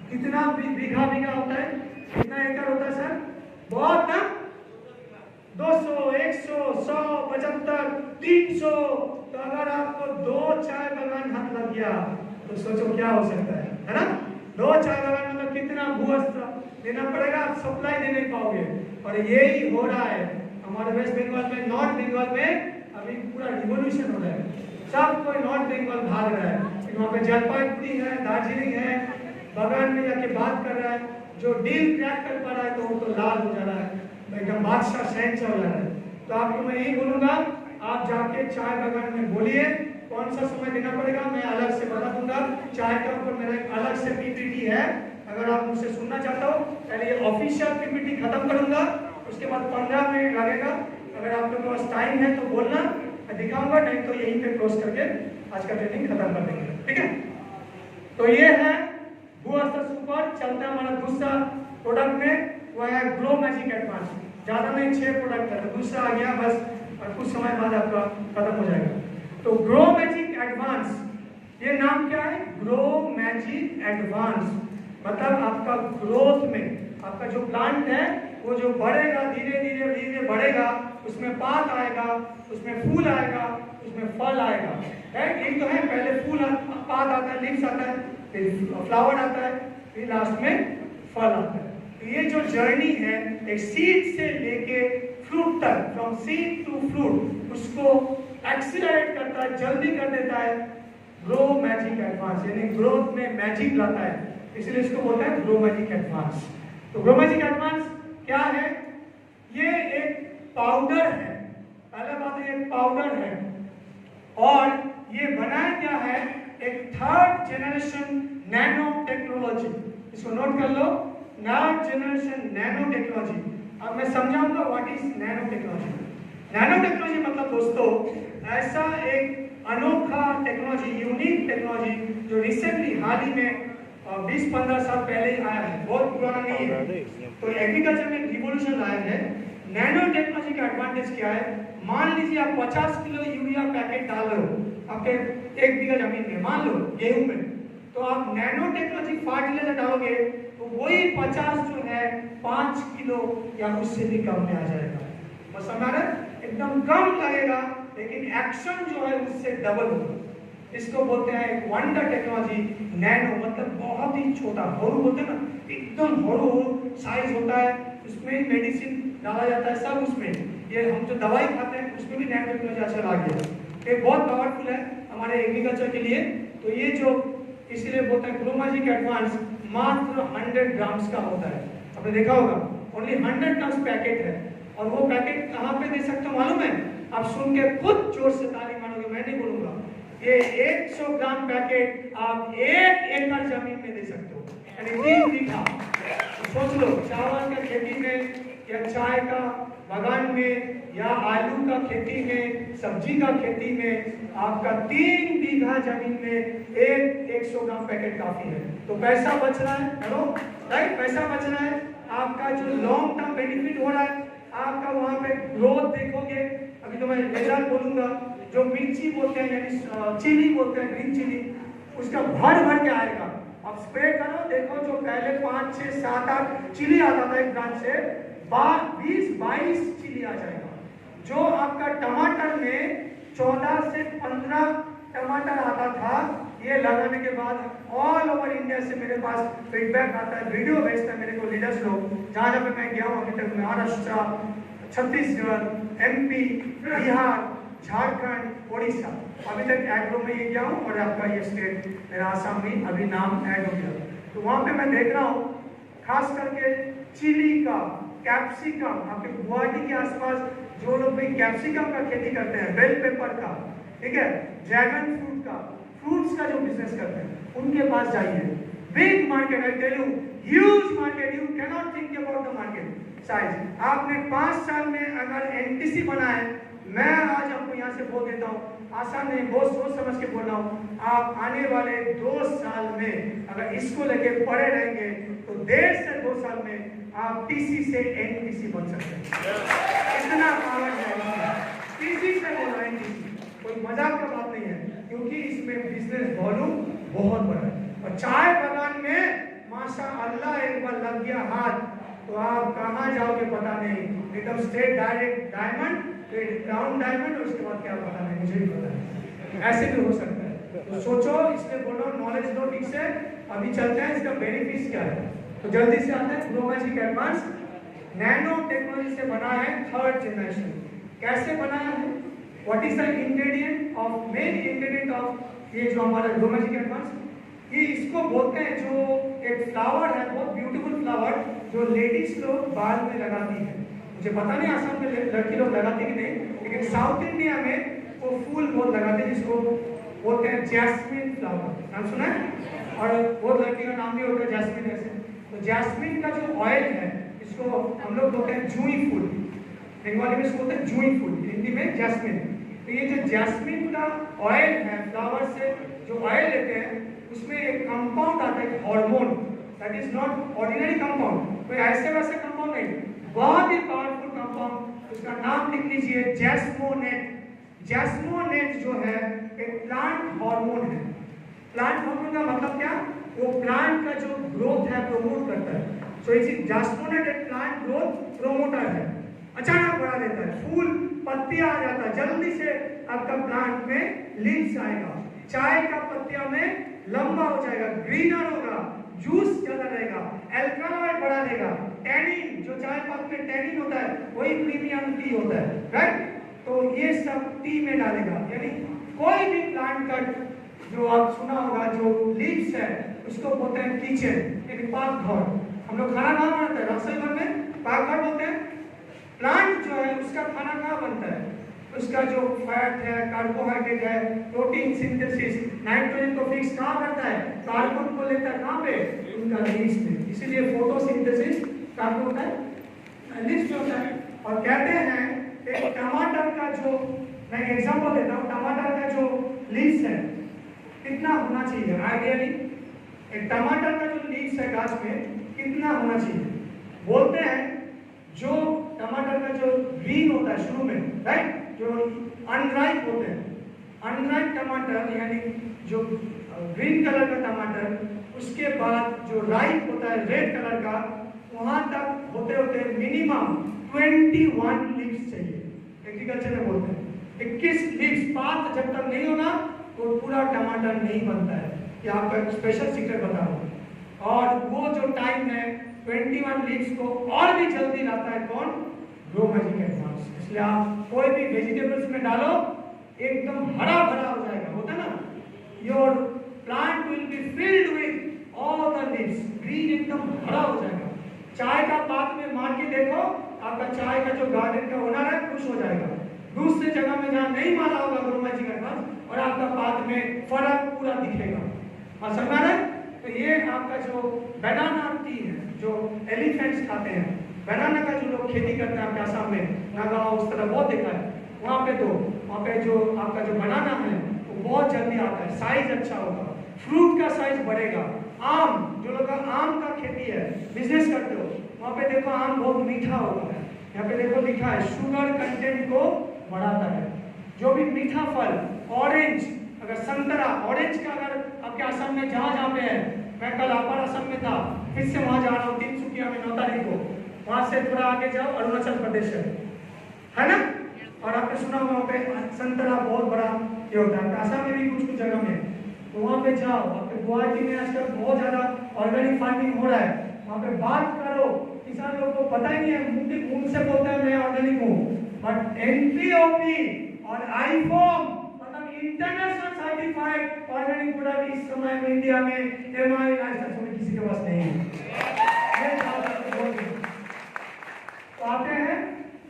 कितना बीघा होता है, कितना एकड़ होता है सर? बहुत ना, 200, 100, 100, 75, 300। तो अगर आपको 2 चाय बागान हाथ लग गया तो सोचो क्या हो सकता है ना? 2 चाय बागान मतलब कितना भूअस्त्र देना पड़ेगा, आप सप्लाई दे नहीं पाओगे। और यही हो रहा है हमारे वेस्ट बंगाल में, नॉर्थ बंगाल में अभी पूरा रिवोल्यूशन हो रहा है, सब कोई नॉर्थ बंगाल भाग रहा है। वहाँ पे जलपाईगुड़ी है, दार्जिलिंग है, बागान में जाके बात कर रहा है, जो डील क्रैक कर पा रहा है तो वो तो लाल हो जा रहा है, एकदम बादशाह शहन चल रहा है। तो आपको मैं यही बोलूंगा, आप जाके चाय बागान में बोलिए कौन सा समय देना पड़ेगा, मैं अलग से बता दूंगा। चाय के ऊपर मेरा एक अलग से पीपीटी है, अगर आप मुझसे सुनना चाहते हो। पहले ये ऑफिशियल पीपीटी खत्म करूंगा, उसके बाद 15 मिनट लगेगा। अगर आप लोगों के पास टाइम है तो बोलना, मैं दिखाऊंगा, नहीं तो यहीं पे क्लोज करके आज का ट्रेनिंग खत्म कर देंगे, ठीक है? तो ये है भूअस्त्र सुपर। चलता है हमारा दूसरा प्रोडक्ट में, वो है ग्रो मैजिक एडवांस। ज्यादा नहीं, 6 प्रोडक्ट है, तो दूसरा आ गया बस, और कुछ समय बाद आपका खत्म हो जाएगा। तो ग्रो मैजिक एडवांस, ये नाम क्या है? ग्रो मैजिक एडवांस, मतलब आपका ग्रोथ में, आपका जो प्लांट है वो जो बढ़ेगा, धीरे धीरे बढ़ेगा, उसमें पात आएगा, उसमें फूल आएगा, उसमें फल आएगा, राइट? यही तो है, पहले फूल पात आता है, लीव्स आता है, फिर फ्लावर आता है, फिर लास्ट में फल आता है। तो ये जो जर्नी है एक सीड से लेके फ्रूट तक, फ्रॉम सीड टू फ्रूट, उसको एक्सीलरेट करता है, जल्दी कर देता है ग्रो मैजिक एडवांस, यानी ग्रोथ में मैजिक लाता है, इसलिए इसको बोलते हैं ग्रो मैजिक एडवांस। तो ग्रो मैजिक एडवांस क्या है? ये एक पाउडर है, पहला बात ये पाउडर है, और जनरेशन नैनो टेक्नोलॉजी, इसको नोट कर लो, नर्व जनरेशन नैनो टेक्नोलॉजी। अब मैं समझाऊंगा what is nano technology. Nano technology मतलब दोस्तों ऐसा एक अनोखा टेक्नोलॉजी, यूनिक टेक्नोलॉजी जो रिसेंटली हाल ही में 20-15 साल पहले ही आया है, बहुत पुराना नहीं है। तो एग्रीकल्चर में रिवॉल्यूशन लाया है। नैनो टेक्नोलॉजी का एडवांटेज क्या है? मान लीजिए आप 50 किलो यूरिया पैकेट डाल रहे हो आपके 1 बीघा जमीन में, मान लो गेहूं में, तो आप नैनो टेक्नोलॉजी फर्टिलाइजर डालोगे तो वही 50 जो है 5 किलो या उससे भी कम में आ जाएगा। बस हमारा एकदम कम लगेगा लेकिन एक्शन जो है उससे डबल होगा। इसको बोलते हैं एक वंडर टेक्नोलॉजी। नैनो मतलब बहुत ही छोटा, होरू बोलते हैं ना, एकदम होरू साइज होता है, उसमें मेडिसिन डाला जाता है सब उसमें। ये हम जो दवाई खाते हैं उसमें भी नैनो टेक्नोलॉजी अच्छा लग गया। ये बहुत पावरफुल है हमारे एग्रीकल्चर के लिए। तो ये जो इसीलिए बोलते हैं क्रोमाजिक एडवांस मात्र 100 ग्राम्स का होता है। आपने देखा होगा ओनली 100 ग्राम्स पैकेट है। और वो पैकेट कहाँ पे दे सकते हो मालूम है? आप सुन के खुद जोर से ताली मारोगे, मैं नहीं बोलूंगा। ये 100 ग्राम पैकेट आप 1 एकड़ जमीन में दे सकते हो, यानी 3 बीघा। सोच लो चावल का खेती में या चाय का बागान में या आलू का खेती में, सब्जी का खेती में आपका 3 बीघा जमीन में 100 ग्राम पैकेट काफी है। तो पैसा बच रहा है, हेलो राइट, पैसा बच रहा है, आपका जो लॉन्ग टर्म बेनिफिट हो रहा है, आपका वहां पे ग्रोथ देखोगे। अभी तो मैं रिजल्ट बोलूंगा, जो मिर्ची बोलते हैं यानी चिली बोलते हैं, ग्रीन चिली, उसका भर के आएगा। अब स्प्रे करो, देखो जो पहले 5, 6, 7, 8 चिली आता था एक ब्रांच से, 20-22 चिली आ जाएगा। जो आपका टमाटर में 14 से 15 टमाटर आता था, ये लगाने के बाद ऑल ओवर इंडिया से मेरे पास फीडबैक आता है, वीडियो भेजता है मेरे को लीडर्स लोग। जहाँ जहाँ पे मैं गया हूँ अभी तक, महाराष्ट्र, छत्तीसगढ़, MP, बिहार, झारखंड, ओडिशा, अभी तक एग्रो में ये गया हूँ। और आपका ये स्टेट मेरा आसाम में अभी नाम ऐड हो गया। तो वहाँ पे मैं देख रहा हूँ खास करके चिली का, कैप्सिकम, आपके गुवाहाटी के आसपास जो लोग भी कैप्सिकम का खेती करते हैं, बेल पेपर का, ठीक है, ड्रैगन फ्रूट का, फ्रूट्स का जो बिजनेस करते हैं, उनके पास जाइए। Big market, I tell you, huge market, you can not think about the market size. आपने 5 साल में अगर NTC बना है, मैं आज आपको यहाँ से बोल देता हूँ, आसान नहीं, बहुत सोच समझ के बोल रहा हूँ, आप आने वाले 2 साल में अगर इसको लेके पड़े रहेंगे तो 1.5 से 2 साल में आप TC से NTC बन सकते हैं। इतना पावर है, TC से बोल रहे हैं, कोई मजाक का बात नहीं है, क्योंकि इसमें बिजनेस वॉल्यूम बहुत बड़ा है। और चाय बागान में माशाअल्लाह एक बार लग गया हाथ तो आप कहाँ जाओगे पता नहीं, एकदम स्ट्रेट डायरेक्ट डायमंड, फिर राउंड डायमंड, और उसके बाद क्या पता नहीं, मुझे भी पता है, ऐसे भी हो सकता है। तो सोचो, इसलिए बोल रहा हूँ नॉलेज लो ठीक से। अभी चलते हैं इसका बेनिफिट्स क्या है, तो जल्दी से आते हैं। क्रोमाजिक एडवांस नैनो टेक्नोलॉजी से बना है 3rd जनरेशन। कैसे बनाया है? What is the ingredient of, main ingredient of ये जो हमारा क्रोमाजिक एडवांस, ये इसको बोलते हैं, जो एक फ्लावर है, बहुत ब्यूटीफुल फ्लावर, जो लेडीज लोग बाल में लगाती है। मुझे पता नहीं आसाम में लड़की लोग लगाती कि नहीं, लेकिन साउथ इंडिया में वो फूल बहुत लगाते हैं, जिसको बोलते हैं जैस्मिन फ्लावर, नाम सुना है? और बहुत लड़की का नाम भी होता है जैस्मिन ऐसे। तो जैस्मिन का जो ऑयल है, इसको हम लोग बोलते हैं जूई फूल, बंगाली में इसको बोलते हैं जूई फूल, हिंदी में जैस्मिन। तो ये जो जैस्मिन का ऑयल है, फ्लावर से जो ऑयल लेते हैं, उसमें एक कंपाउंड आता है, hormone, that is not ordinary compound, कोई ऐसे वैसे कंपाउंड नहीं, बहुत ही पावरफुल कंपाउंड। उसका नाम लिख लीजिए, जैस्मोनेट। जैस्मोनेट जो है एक प्लांट हार्मोन है। प्लांट हार्मोन का मतलब क्या? वो प्लांट का जो ग्रोथ है प्रमोट करता है। सो इसी जैस्मोनेट एक प्लांट ग्रोथ प्रमोटर है, अचानक बढ़ा देता है, फूल पत्तियां आ जाता है, जल्दी से आपका प्लांट में लीव्स आएगा, चाय का पत्तियां में लंबा हो जाएगा, ग्रीनर होगा, जूस ज्यादा रहेगा, एल्कलॉइड बढ़ा देगा, टैनिन, जो चाय पत्ती में टैनिन होता है वही प्रीमियम टी होता है, राइट? तो ये सब टी में डालेगा। यानी कोई भी प्लांट का जो आप सुना होगा, जो लीव्स है, उसको बोलते हैं किचन, यानी पाकघर। हम लोग खाना कहाँ बनाते हैं? रसोई घर में पाकघर बोलते हैं। प्लांट जो है उसका खाना कहाँ बनता है? उसका जो फैट है, कार्बोहाइड्रेट है, प्रोटीन सिंथेसिस, नाइट्रोजन को फिक्स कहाँ करता है, कार्बन को लेता है कहाँ पे, उनका लीव्स में। इसीलिए फोटोसिंथेसिस कहाँ पे होता है, लीव्स में होता है। और कहते हैं एक टमाटर का जो, मैं एग्जांपल देता हूँ, टमाटर का जो लीव्स है कितना होना चाहिए आइडियली, एक टमाटर का जो लीव्स है गाछ में कितना होना चाहिए। बोलते हैं जो टमाटर का जो ग्रीन होता है शुरू में, राइट, जो अनराइप होते हैं, अनराइप टमाटर यानी जो ग्रीन कलर का टमाटर, उसके बाद जो राइप होता है रेड कलर का, वहां तक होते होते मिनिमम 21 लीव्स चाहिए। एग्रीकल्चर में बोलते हैं 21 लीव्स, पात जब तक नहीं होना तो पूरा टमाटर नहीं बनता है। ये आपका स्पेशल सीक्रेट बता रहा हूं। और वो जो टाइम है 21 लीव्स को और भी जल्दी लाता है कौन, ग्रो मैजिक एडवांस। इसलिए आप कोई भी वेजिटेबल्स में डालो एकदम हरा भरा हो जाएगा, होता है ना, your plant will be filled with all the leaves, green एकदम हरा हो जाएगा। चाय का पात में मार के देखो, आपका चाय का जो गार्डन का ओनर है खुश हो जाएगा। दूसरे जगह में जहां नहीं मारा होगा ग्रो मैजिक एडवांस और आपका पात में फर्क पूरा दिखेगा। और समझ रहे हैं? तो ये आपका जो बनाना ट्री है जो एलिफेंट्स खाते हैं, बनाना का जो लोग खेती करते हैं आपके आसाम में, नागालैंड उस तरह बहुत देखा है, वहाँ पे तो वहाँ पे जो आपका जो बनाना है वो बहुत जल्दी आता है, साइज अच्छा होगा, फ्रूट का साइज बढ़ेगा। आम, जो लोग आम का खेती है, बिजनेस करते हो, वहाँ पे देखो आम बहुत मीठा होता है। यहाँ पे देखो लिखा है शुगर कंटेंट को बढ़ाता है। जो भी मीठा फल, ऑरेंज, अगर संतरा, ऑरेंज का अगर आपके असम में जहाँ पे है, मैं कल अपर असम में था, फिर से वहाँ जा रहा हूँ तिनसुकिया में 9 तारीख को, वहाँ से थोड़ा आगे जाओ अरुणाचल प्रदेश है ना, और आपने सुना होगा वहाँ पे संतरा बहुत बड़ा ये होता है। असम में भी कुछ कुछ जगह में, तो वहाँ पे जाओ। आपके गुवाहाटी में आजकल बहुत ज्यादा ऑर्गेनिक फार्मिंग हो रहा है, वहाँ पे बात करो, किसान लोगों को पता ही नहीं है, मुंह से बोलते हैं मैं ऑर्गेनिक हूँ, बट एनपीओपी और आईफॉर्म मतलब इंटरनेशनल सर्टिफाइड ऑर्गेनिक प्रोडक्ट इस समय में इंडिया में एमआई लाइसेंस में किसी के पास नहीं है। तो आते हैं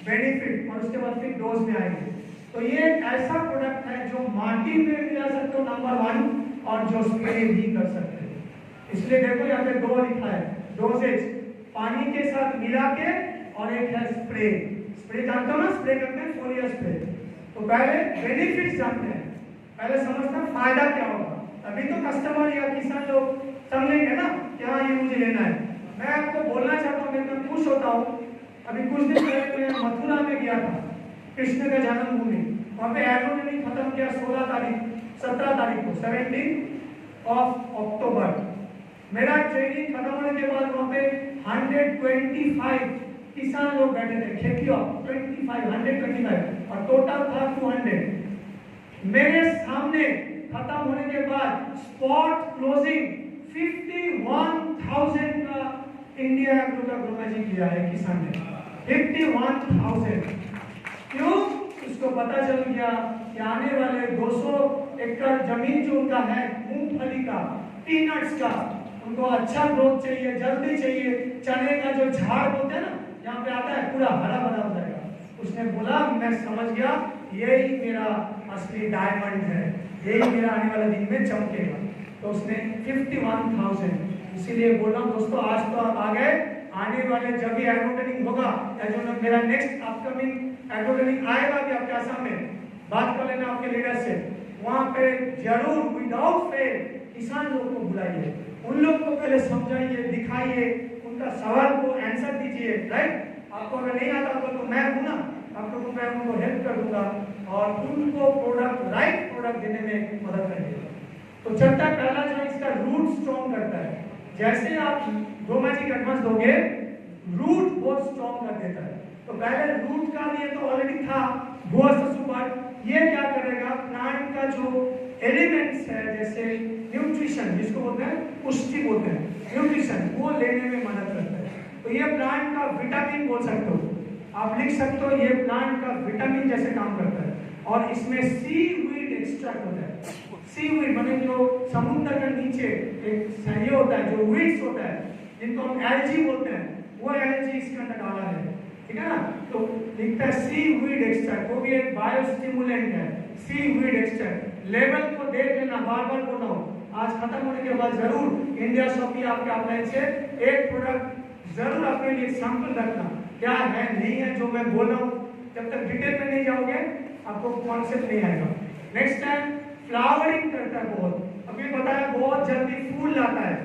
बेनिफिट और उसके बाद फिर डोज में आएंगे। तो ये एक ऐसा प्रोडक्ट है जो माटी में भी ला सकते हो नंबर 1, और जो स्प्रे भी कर सकते हैं। इसलिए देखो यहाँ पे 2 लिखा है, डोजेज पानी के साथ मिला के, और एक है स्प्रे। स्प्रे जानते हो ना, स्प्रे करते हैं फोलियर स्प्रे। तो पहले बेनिफिट्स जानते हैं, पहले समझते हैं फायदा क्या होगा, तभी तो कस्टमर या किसान लोग समझेंगे ना कि हाँ ये मुझे लेना है। मैं आपको बोलना चाहता हूँ, मैं एकदम खुश होता हूँ, अभी कुछ दिन पहले मैं मथुरा में गया था, कृष्ण का जन्मभूमि, वहाँ पे एग्रोनॉमी खत्म किया 17 तारीख को 17 अक्टूबर। मेरा ट्रेनिंग खत्म होने के बाद वहाँ पे 125 किसान लोग बैठे थे, खेतियों 125 और टोटल था 200। मेरे सामने खत्म होने के बाद स्पॉट क्लोजिंग 51,000 का इंडिया एग्रो का ग्रो मैजिक लिया है किसान ने, 51,000। क्यों? उसको पता चल गया कि आने वाले 200 एकड़ जमीन जो उनका है मूंगफली का, पीनट्स का, उनको अच्छा ग्रोथ चाहिए, जल्दी चाहिए। चने का जो झाड़ बोलते हैं ना, यहाँ पे आता है पूरा हरा भरा हो जाएगा। उसने बोला मैं समझ गया यही मेरा असली डायमंड है, यही मेरा आने वाले दिन में चमकेगा। तो उसने 51,000। इसीलिए बोल रहा हूँ दोस्तों, आज तो आप आ गए, आने वाले जब भी एग्रो ट्रेनिंग होगा या जो मेरा नेक्स्ट अपकमिंग एग्रो ट्रेनिंग आएगा भी आपके आसाम में, बात कर लेना आपके लीडर से, वहाँ पे जरूर विदाउट फेल किसान लोग को बुलाइए, उन लोग को पहले समझाइए, दिखाइए, उनका सवाल को आंसर दीजिए। राइट, आपको अगर नहीं आता तो मैं हूं ना, आप लोगों को मैं उनको हेल्प कर दूंगा और उनको प्रोडक्ट, राइट प्रोडक्ट देने में मदद करेंगे। तो चर्चा पहला जो इसका रूट स्ट्रॉन्ग करता है, जैसे आप ग्रो मैजिक एडवांस दोगे रूट बहुत स्ट्रॉन्ग कर देता है। तो पहले रूट का लिए तो ऑलरेडी था भूअस्त्र सुपर, ये क्या करेगा, प्लांट का जो एलिमेंट्स है जैसे न्यूट्रिशन, जिसको बोलते हैं पुष्टि बोलते हैं, न्यूट्रिशन, वो लेने में मदद करता है। तो ये प्लांट का विटामिन बोल सकते हो, आप लिख सकते हो ये प्लांट का विटामिन जैसे काम करता है। और इसमें सीवीड एक्सट्रैक्ट होता है। सीवीड माने जो समुद्र के नीचे एक ये होता है, जो वीड्स होता है जिनको हम एल्गी बोलते हैं, वो एल्गी इसके अंदर डाला है, ठीक है ना। तो लिखता है सीवीड एक्सट्रैक्ट, वो भी एक बायोस्टिमुलेंट है। सीवीड एक्सट्रैक्ट लेवल को देख लेना, बार बार बोल रहा हूँ, आज खत्म होने के बाद जरूर इंडिया शॉपी आपके ऑनलाइन से एक प्रोडक्ट जरूर अपने लिए सैंपल रखना, क्या है नहीं है जो मैं बोल रहा हूँ। जब तक डिटेल में नहीं जाओगे आपको कॉन्सेप्ट नहीं आएगा। नेक्स्ट टाइम फ्लावरिंग करता है बहुत, अभी बताया बहुत जल्दी फूल लाता है।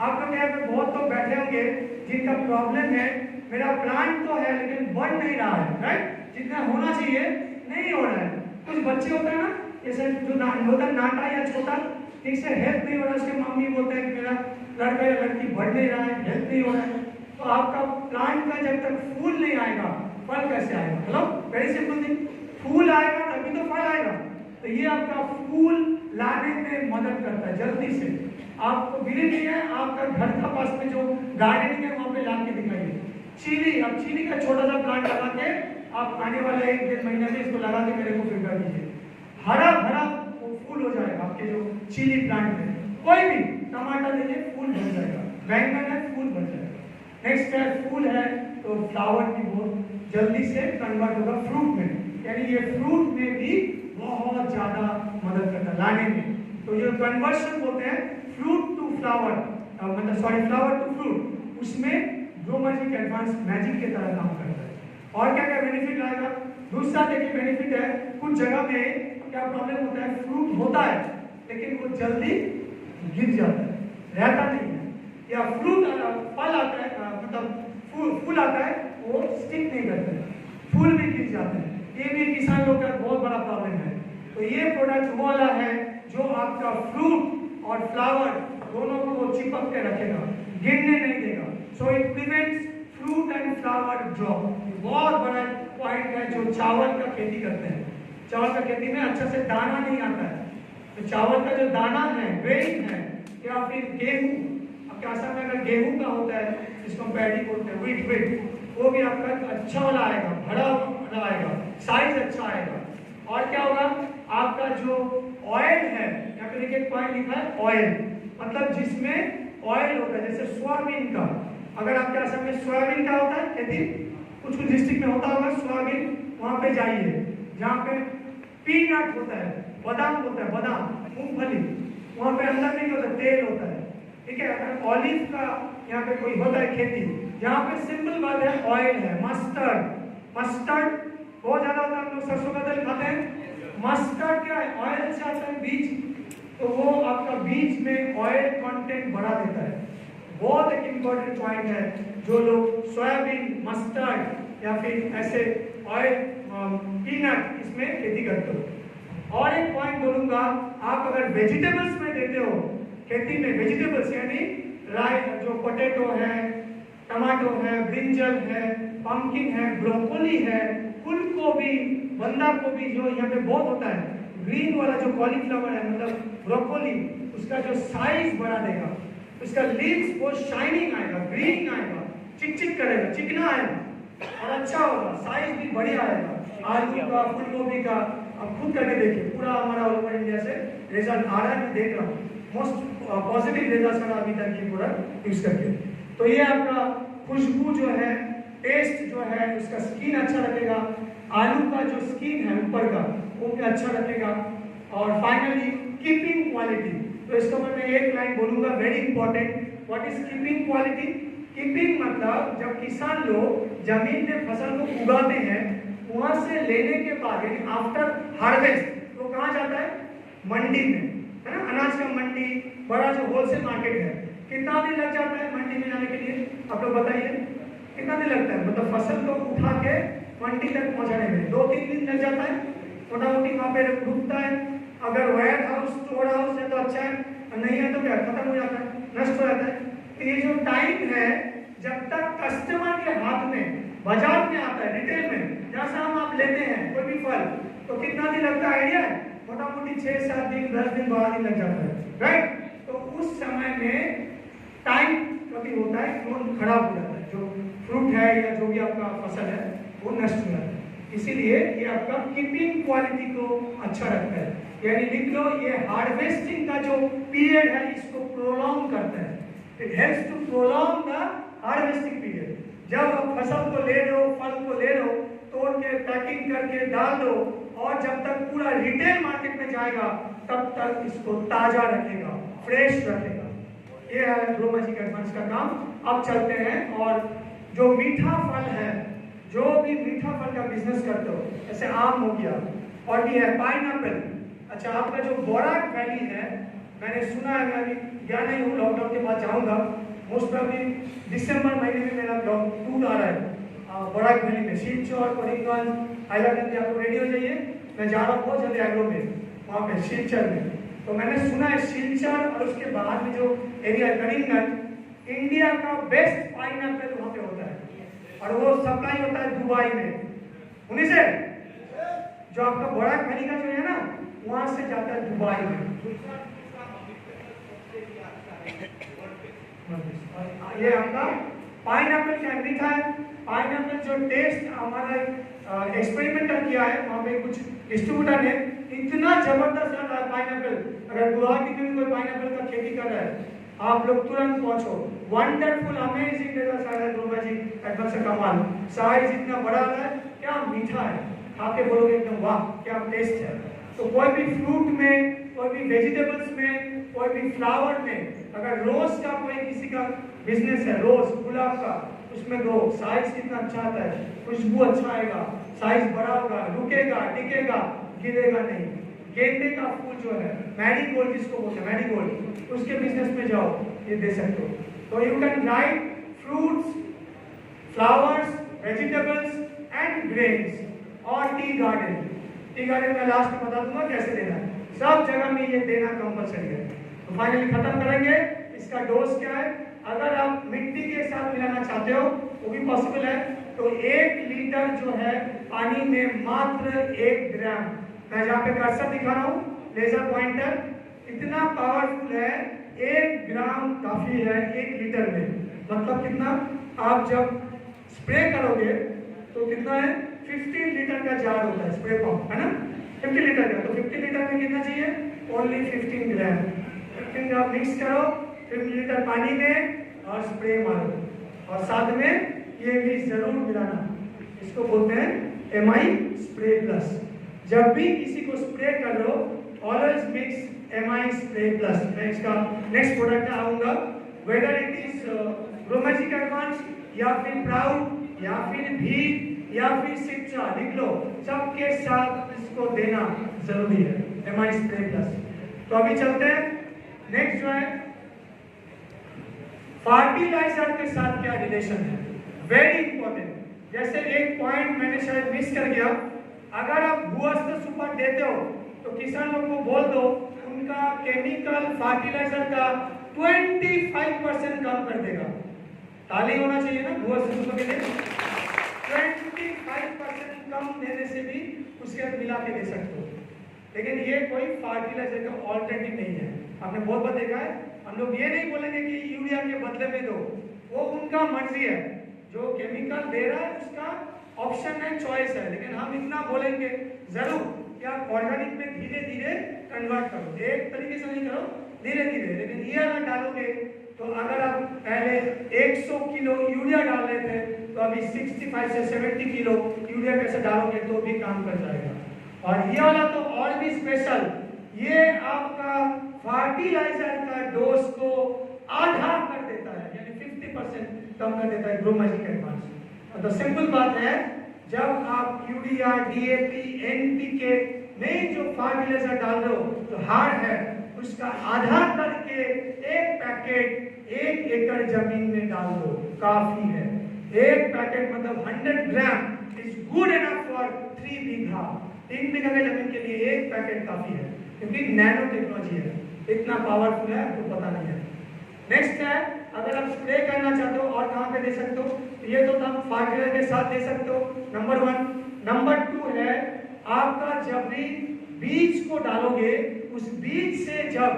आप लोग यहाँ पे बहुत लोग बैठे होंगे जिनका प्रॉब्लम है मेरा प्लांट तो है लेकिन बढ़ नहीं रहा है, राइट, जितना होना चाहिए नहीं हो रहा है। कुछ बच्चे होते हैं ना, जैसे जो होता है नाटा या छोटा, ठीक से हेल्थ नहीं हो रहा, उसके मम्मी बोलते हैं कि मेरा लड़का या लड़की बढ़ नहीं रहा है, हेल्थ नहीं हो रहा है। तो आपका प्लांट का जब तक फूल नहीं आएगा फल कैसे आएगा? हेलो, वेरी सिंपल थिंग, फूल आएगा तभी तो फल आएगा। तो ये आपका फूल लाने में मदद करता है जल्दी से। आपको बिलीव नहीं है, आपका घर का पास में जो गार्डनिंग है वहाँ पे ला के दिखाइए चीली। अब चीली का छोटा सा प्लांट लगा के आप आने वाले 1-1.5 महीने में इसको लगा के मेरे को फीडबैक दीजिए, हरा भरा वो फूल हो जाएगा आपके जो चीली प्लांट में। कोई भी टमाटर लीजिए फूल भर जाएगा, बैंगन है फूल भर जाएगा। नेक्स्ट है फूल है तो फ्लावर भी बहुत जल्दी से कन्वर्ट होगा फ्रूट में, यानी ये फ्रूट में भी बहुत ज्यादा मदद करता है लाने में। तो ये कन्वर्शन बोलते हैं फ्रूट टू फ्लावर, मतलब सॉरी फ्लावर टू फ्रूट, उसमें ग्रो मैजिक एडवांस मैजिक की तरह काम करता है। और क्या क्या बेनिफिट आएगा? दूसरा देखिए बेनिफिट है, कुछ जगह में क्या प्रॉब्लम होता है, फ्रूट होता है लेकिन वो जल्दी गिर जाता है, रहता नहीं है, या फ्रूट फल आता है मतलब फूल आता है वो स्टिक नहीं करते, फूल भी गिर जाते हैं। ये भी किसान लोग का बहुत बड़ा प्रॉब्लम है। तो ये प्रोडक्ट वो वाला है जो आपका फ्रूट और फ्लावर दोनों को चिपक के रखेगा, गिरने नहीं देगा। So it prevents fruit and flower drop. बहुत बड़ा पॉइंट है जो चावल का खेती करते हैं, चावल का खेती में अच्छा से दाना नहीं आता है, तो चावल का जो दाना है ग्रेन है या फिर गेहूं, आपके आसाम में अगर गेहूं का होता है जिसको हम पैडी बोलते हैं, व्हीट, वो भी आपका अच्छा वाला आएगा, बड़ा वाला आएगा, साइज अच्छा आएगा। और क्या होगा, आपका जो ऑयल है, यहाँ पे देखिए पॉइंट लिखा है ऑयल, मतलब जिसमें ऑयल होता है, जैसे सोयाबीन का, अगर आपके आसाम में सोयाबीन का होता है खेती, कुछ कुछ डिस्ट्रिक्ट में होता होगा सोयाबीन, वहां पे जाइए जहाँ पे पीनट होता है, बादाम होता है, बादाम मूंगफली, वहां पे अंदर नहीं होता, तेल होता है, ठीक है। अगर ऑलिव का यहाँ पे कोई होता है खेती, यहाँ पे सिंपल बात है ऑयल है, मस्टर्ड बहुत ज्यादा होता है, हम लोग सरसों का तेल खाते हैं, मस्टर्ड क्या है, ऑयल से आता है बीज, तो वो आपका बीज में ऑयल कंटेंट बढ़ा देता है। बहुत एक इंपॉर्टेंट पॉइंट है, जो लोग सोयाबीन, मस्टर्ड या फिर ऐसे ऑयल पीनट इसमें खेती करते हो। और एक पॉइंट बोलूंगा, आप अगर वेजिटेबल्स में देते हो खेती में, वेजिटेबल्स यानी राई, जो पोटैटो है, टमाटो है, ब्रिंजल है, पंपकिन है, ब्रोकोली है, फूल गोभी, बंदा गोभी जो यहाँ पे बहुत होता है, ग्रीन वाला जो कॉलीफ्लावर है मतलब ब्रोकोली, उसका जो साइज बढ़ा देगा, उसका लीव्स वो शाइनिंग आएगा, ग्रीन आएगा, चिकचिक करेगा, चिकना आएगा और अच्छा होगा, साइज भी बढ़िया आएगा। आलू का, फूल गोभी का अब खुद करके देखिए, पूरा हमारा ऑल ओवर इंडिया से रिजल्ट आ रहा है, मैं देख रहा हूँ, मोस्ट पॉजिटिव रिजल्ट आ रहा अभी तक ये प्रोडक्ट यूज करके। तो ये आपका खुशबू जो है, टेस्ट जो है, उसका स्किन अच्छा रखेगा, आलू का जो स्किन है ऊपर का वो भी अच्छा रखेगा। और फाइनली कीपिंग क्वालिटी, तो इसका मैं एक लाइन बोलूंगा very important, what is keeping quality? Keeping मतलब जब किसान लोग जमीन में फसल को उगाते हैं, वहां से लेने के बाद यानी आफ्टर हार्वेस्ट वो कहाँ जाता है, मंडी में, है ना, अनाज का मंडी, बड़ा जो होलसेल मार्केट है, कितना दिन लग जाता है मंडी में जाने के लिए, आप लोग बताइए कितना दिन लगता है? मतलब फसल को उठा के मंडी तक पहुंचाने में 2-3 दिन लग जाता है, मोटा मोटी वहाँ पे रुकता है। अगर वेयर हाउस, स्टोर हाउस है तो अच्छा है, नहीं है तो क्या खत्म हो जाता है, नष्ट हो जाता है। तो ये जो टाइम है जब तक कस्टमर के हाथ में, बाजार में आता है, रिटेल में जहाँ से हम आप लेते हैं कोई भी फल, तो कितना दिन लगता है आइडिया है? मोटा मोटी 6-7 दिन, 10 दिन, 12 दिन लग जाता है, राइट। तो उस समय में टाइम कभी होता है, क्लोन खराब हो जाता है, जो फ्रूट है या जो भी आपका फसल है वो नष्ट हो जाता है। इसीलिए ये आपका कीपिंग क्वालिटी को अच्छा रखता है, यानी लिख लो ये हार्वेस्टिंग का जो पीरियड है इसको प्रोलॉन्ग करता है, it helps to prolong the harvesting period. जब आप फसल को ले लो, फल को ले लो, पैकिंग करके डाल दो और जब तक पूरा रिटेल मार्केट में जाएगा तब तक इसको ताजा रखेगा, फ्रेश रखेगा। ये है ग्रो मैजिक एडवांस का काम। अब चलते हैं और जो मीठा फल है, जो भी मीठा फल का बिजनेस करते हो, जैसे आम हो गया और भी है पाइनएप्पल। अच्छा, आपका जो बोराक वैली है, मैंने सुना है, मैं अभी गया नहीं हूँ, लॉकडाउन के बाद जाऊँगा। मोस्ट प्रॉब्ली दिसंबर महीने में मेरा टूर आ रहा है बोराक वैली में, शिलचर, करीमगंज, हैदराबाद। आपको रेडी हो जाइए, मैं जा रहा हूँ बहुत जल्दी एग्रो में, वहाँ पे शिलचर में। तो मैंने सुना है शिलचर और उसके बाद में जो एरिया करीमगंज, इंडिया का बेस्ट पाइनएप्पल वहाँ पे होता है और वो सप्लाई होता है दुबई में। उन्हीं से जो आपका बोराक वैली का जो है ना, वहाँ से जाता है दुबई में। ये आपका पाइनएप्पल क्या मीठा है। पाइनएप्पल जो टेस्ट हमारा एक्सपेरिमेंटल किया है, वहाँ पे कुछ डिस्ट्रीब्यूटर ने इतना जबरदस्त लग रहा है पाइनएप्पल। अगर गुवाहाटी में कोई पाइनएप्पल का खेती कर रहा है, आप लोग तुरंत पहुंचो। Wonderful, amazing grow magic advance का कमाल। साइज इतना बड़ा है, क्या मीठा है, खा के बोलोगे एकदम वाह क्या टेस्ट है। तो कोई भी फ्रूट में, कोई भी वेजिटेबल्स में, कोई भी फ्लावर में, अगर रोज का कोई किसी का बिजनेस है, रोज गुलाब का, उसमें ग्रो, साइज कितना अच्छा आता है, खुशबू अच्छा आएगा, साइज बड़ा होगा, रुकेगा, टिकेगा, गिरेगा नहीं। गेंदे का फूल जो है, मैरीगोल्ड जिसको बोलते हैं, मैरीगोल्ड, उसके बिजनेस में जाओ, ये दे सकते हो। तो you can write fruits, flowers, vegetables and grains और टी गार्डन। टी गार्डन में लास्ट में बता दूंगा कैसे देना है, सब जगह में ये देना कंपलसरी है। तो फाइनली खत्म करेंगे, इसका डोज क्या है। अगर आप मिट्टी के साथ मिलाना चाहते हो वो भी पॉसिबल है। तो 1 लीटर जो है पानी में मात्र 1 ग्राम, मैं जहाँ पे कर्सर दिखा रहा हूँ, लेजर पॉइंटर, इतना पावरफुल है। 1 ग्राम काफी है 1 लीटर में। मतलब कितना, आप जब स्प्रे करोगे तो कितना है, 15 लीटर का जार होता है स्प्रे पंप, है ना, 50 लीटर का। तो 50 लीटर में कितना चाहिए, ओनली 15 ग्राम। 15 ग्राम मिक्स करो 50 लीटर पानी में और स्प्रे मारो। और साथ में ये भी जरूर मिलाना, इसको बोलते हैं एमआई स्प्रे प्लस। जब भी किसी को स्प्रे कर लो, always mix MI spray plus. मैं इसका नेक्स्ट प्रोडक्ट आऊंगा, whether it is grow magic advance या फिर प्राउड या फिर भी या फिर शिक्षा, लिख लो, सबके साथ इसको देना जरूरी है, एमआई स्प्रे प्लस। तो अभी चलते हैं नेक्स्ट जो है, फर्टिलाइजर के साथ क्या रिलेशन है, वेरी इंपॉर्टेंट। जैसे एक पॉइंट मैंने शायद मिस कर गया, अगर आप भूअस्त्र सुपर देते हो तो किसान लोग को बोल दो उनका केमिकल फर्टिलाइजर का 25% कम कर देगा। ताली होना चाहिए ना भूअस्त्र सुपर के लिए। 25% कम देने से भी उसके साथ मिला के दे सकते हो। लेकिन ये कोई फर्टिलाइजर का ऑल्टरनेटिव नहीं है। आपने बहुत बार देखा है, हम लोग ये नहीं बोलेंगे कि यूरिया के बदले में दो, वो उनका मर्जी है। जो केमिकल दे रहा है उसका ऑप्शन है, चॉइस है। लेकिन हम इतना बोलेंगे जरूर कि आप ऑर्गेनिक में धीरे धीरे कन्वर्ट करो, एक तरीके से नहीं करो, धीरे धीरे। लेकिन ये अगर डालोगे तो अगर आप पहले 100 किलो यूरिया डाल रहे थे तो अभी 65 से 70 किलो यूरिया कैसे डालोगे तो भी काम कर जाएगा। और ये वाला तो और भी स्पेशल, ये आपका फर्टिलाइजर का डोज को आधा कर देता है, यानी 50% कम कर देता है ग्रो मैजिक एडवांस। तो सिंपल बात है, जब आप यूरिया, डीएपी, एनपीके में जो फर्टिलाइजर डाल रहे हो तो हार्ड है, उसका आधा करके एक पैकेट 1 एकड़ जमीन में डाल दो, काफी है। एक पैकेट मतलब 100 gram is good enough for 3 बीघा। 3 बीघा के जमीन के लिए एक पैकेट काफी है, क्योंकि नैनो टेक्नोलॉजी है, इतना पावरफुल है, आपको पता नहीं है। नेक्स्ट है, अगर आप स्प्रे करना चाहते हो और कहाँ पे दे सकते हो, तो ये तो आप फर्टिलाइजर के साथ दे सकते हो, नंबर 1। नंबर 2 है, आपका जब भी बीज को डालोगे, उस बीज से जब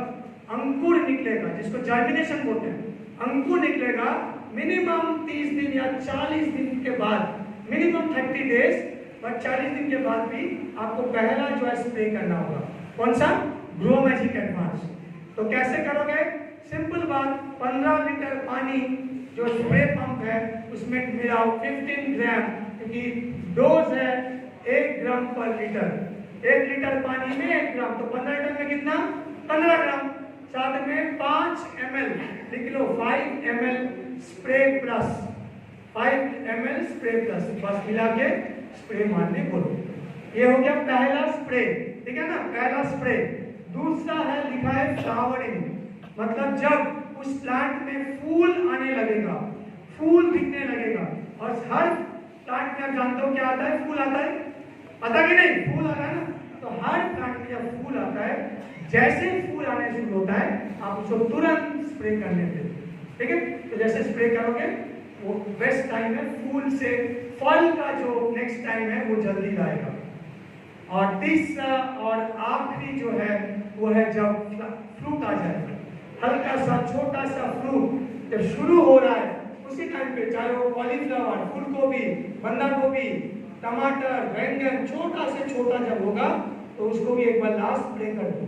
अंकुर निकलेगा, जिसको जर्मिनेशन बोलते हैं, अंकुर निकलेगा, मिनिमम 30 दिन या 40 दिन के बाद, मिनिमम 30 डेज, बट 40 दिन के बाद भी आपको पहला जो है स्प्रे करना होगा। कौन सा, ग्रो मैजिक एडवांस। तो कैसे करोगे, सिंपल बात, 15 लीटर पानी जो स्प्रे पंप है उसमें मिलाओ 15 ग्राम, क्योंकि डोज है 1 ग्राम पर लीटर। 1 लीटर पानी में 1 ग्राम, तो 15 लीटर में कितना? 15 ग्राम। साथ में 5 ml लिख लो, 5 ml spray plus, 5 ml spray plus, बस मिला के स्प्रे मारने बोलो। ये हो गया पहला स्प्रे, ठीक है ना, पहला स्प्रे। दूसरा है, लिखा है फ्लावरिंग, मतलब जब उस प्लांट में फूल आने लगेगा, फूल दिखने लगेगा। और हर प्लांट में आप जानते हो क्या आता है? फूल आता है, पता कि नहीं? फूल आता है ना। तो हर प्लांट में जब फूल आता है, जैसे ही फूल आने शुरू होता है, आप उसको तुरंत स्प्रे करने देते, ठीक है। तो जैसे स्प्रे करोगे वो बेस्ट टाइम है, फूल से फल का जो नेक्स्ट टाइम है वो जल्दी आएगा। और तीसरा और आखिरी जो है वो है जब फ्रूट आ जाएगा, हल्का सा छोटा सा फ्रूट जब शुरू हो रहा है उसी टाइम पे, चाहे वो कॉलीफ्लावर, फूल गोभी, बंदा गोभी, टमाटर, बैंगन, छोटा से छोटा जब होगा तो उसको भी एक बार लास्ट स्प्रे कर दो।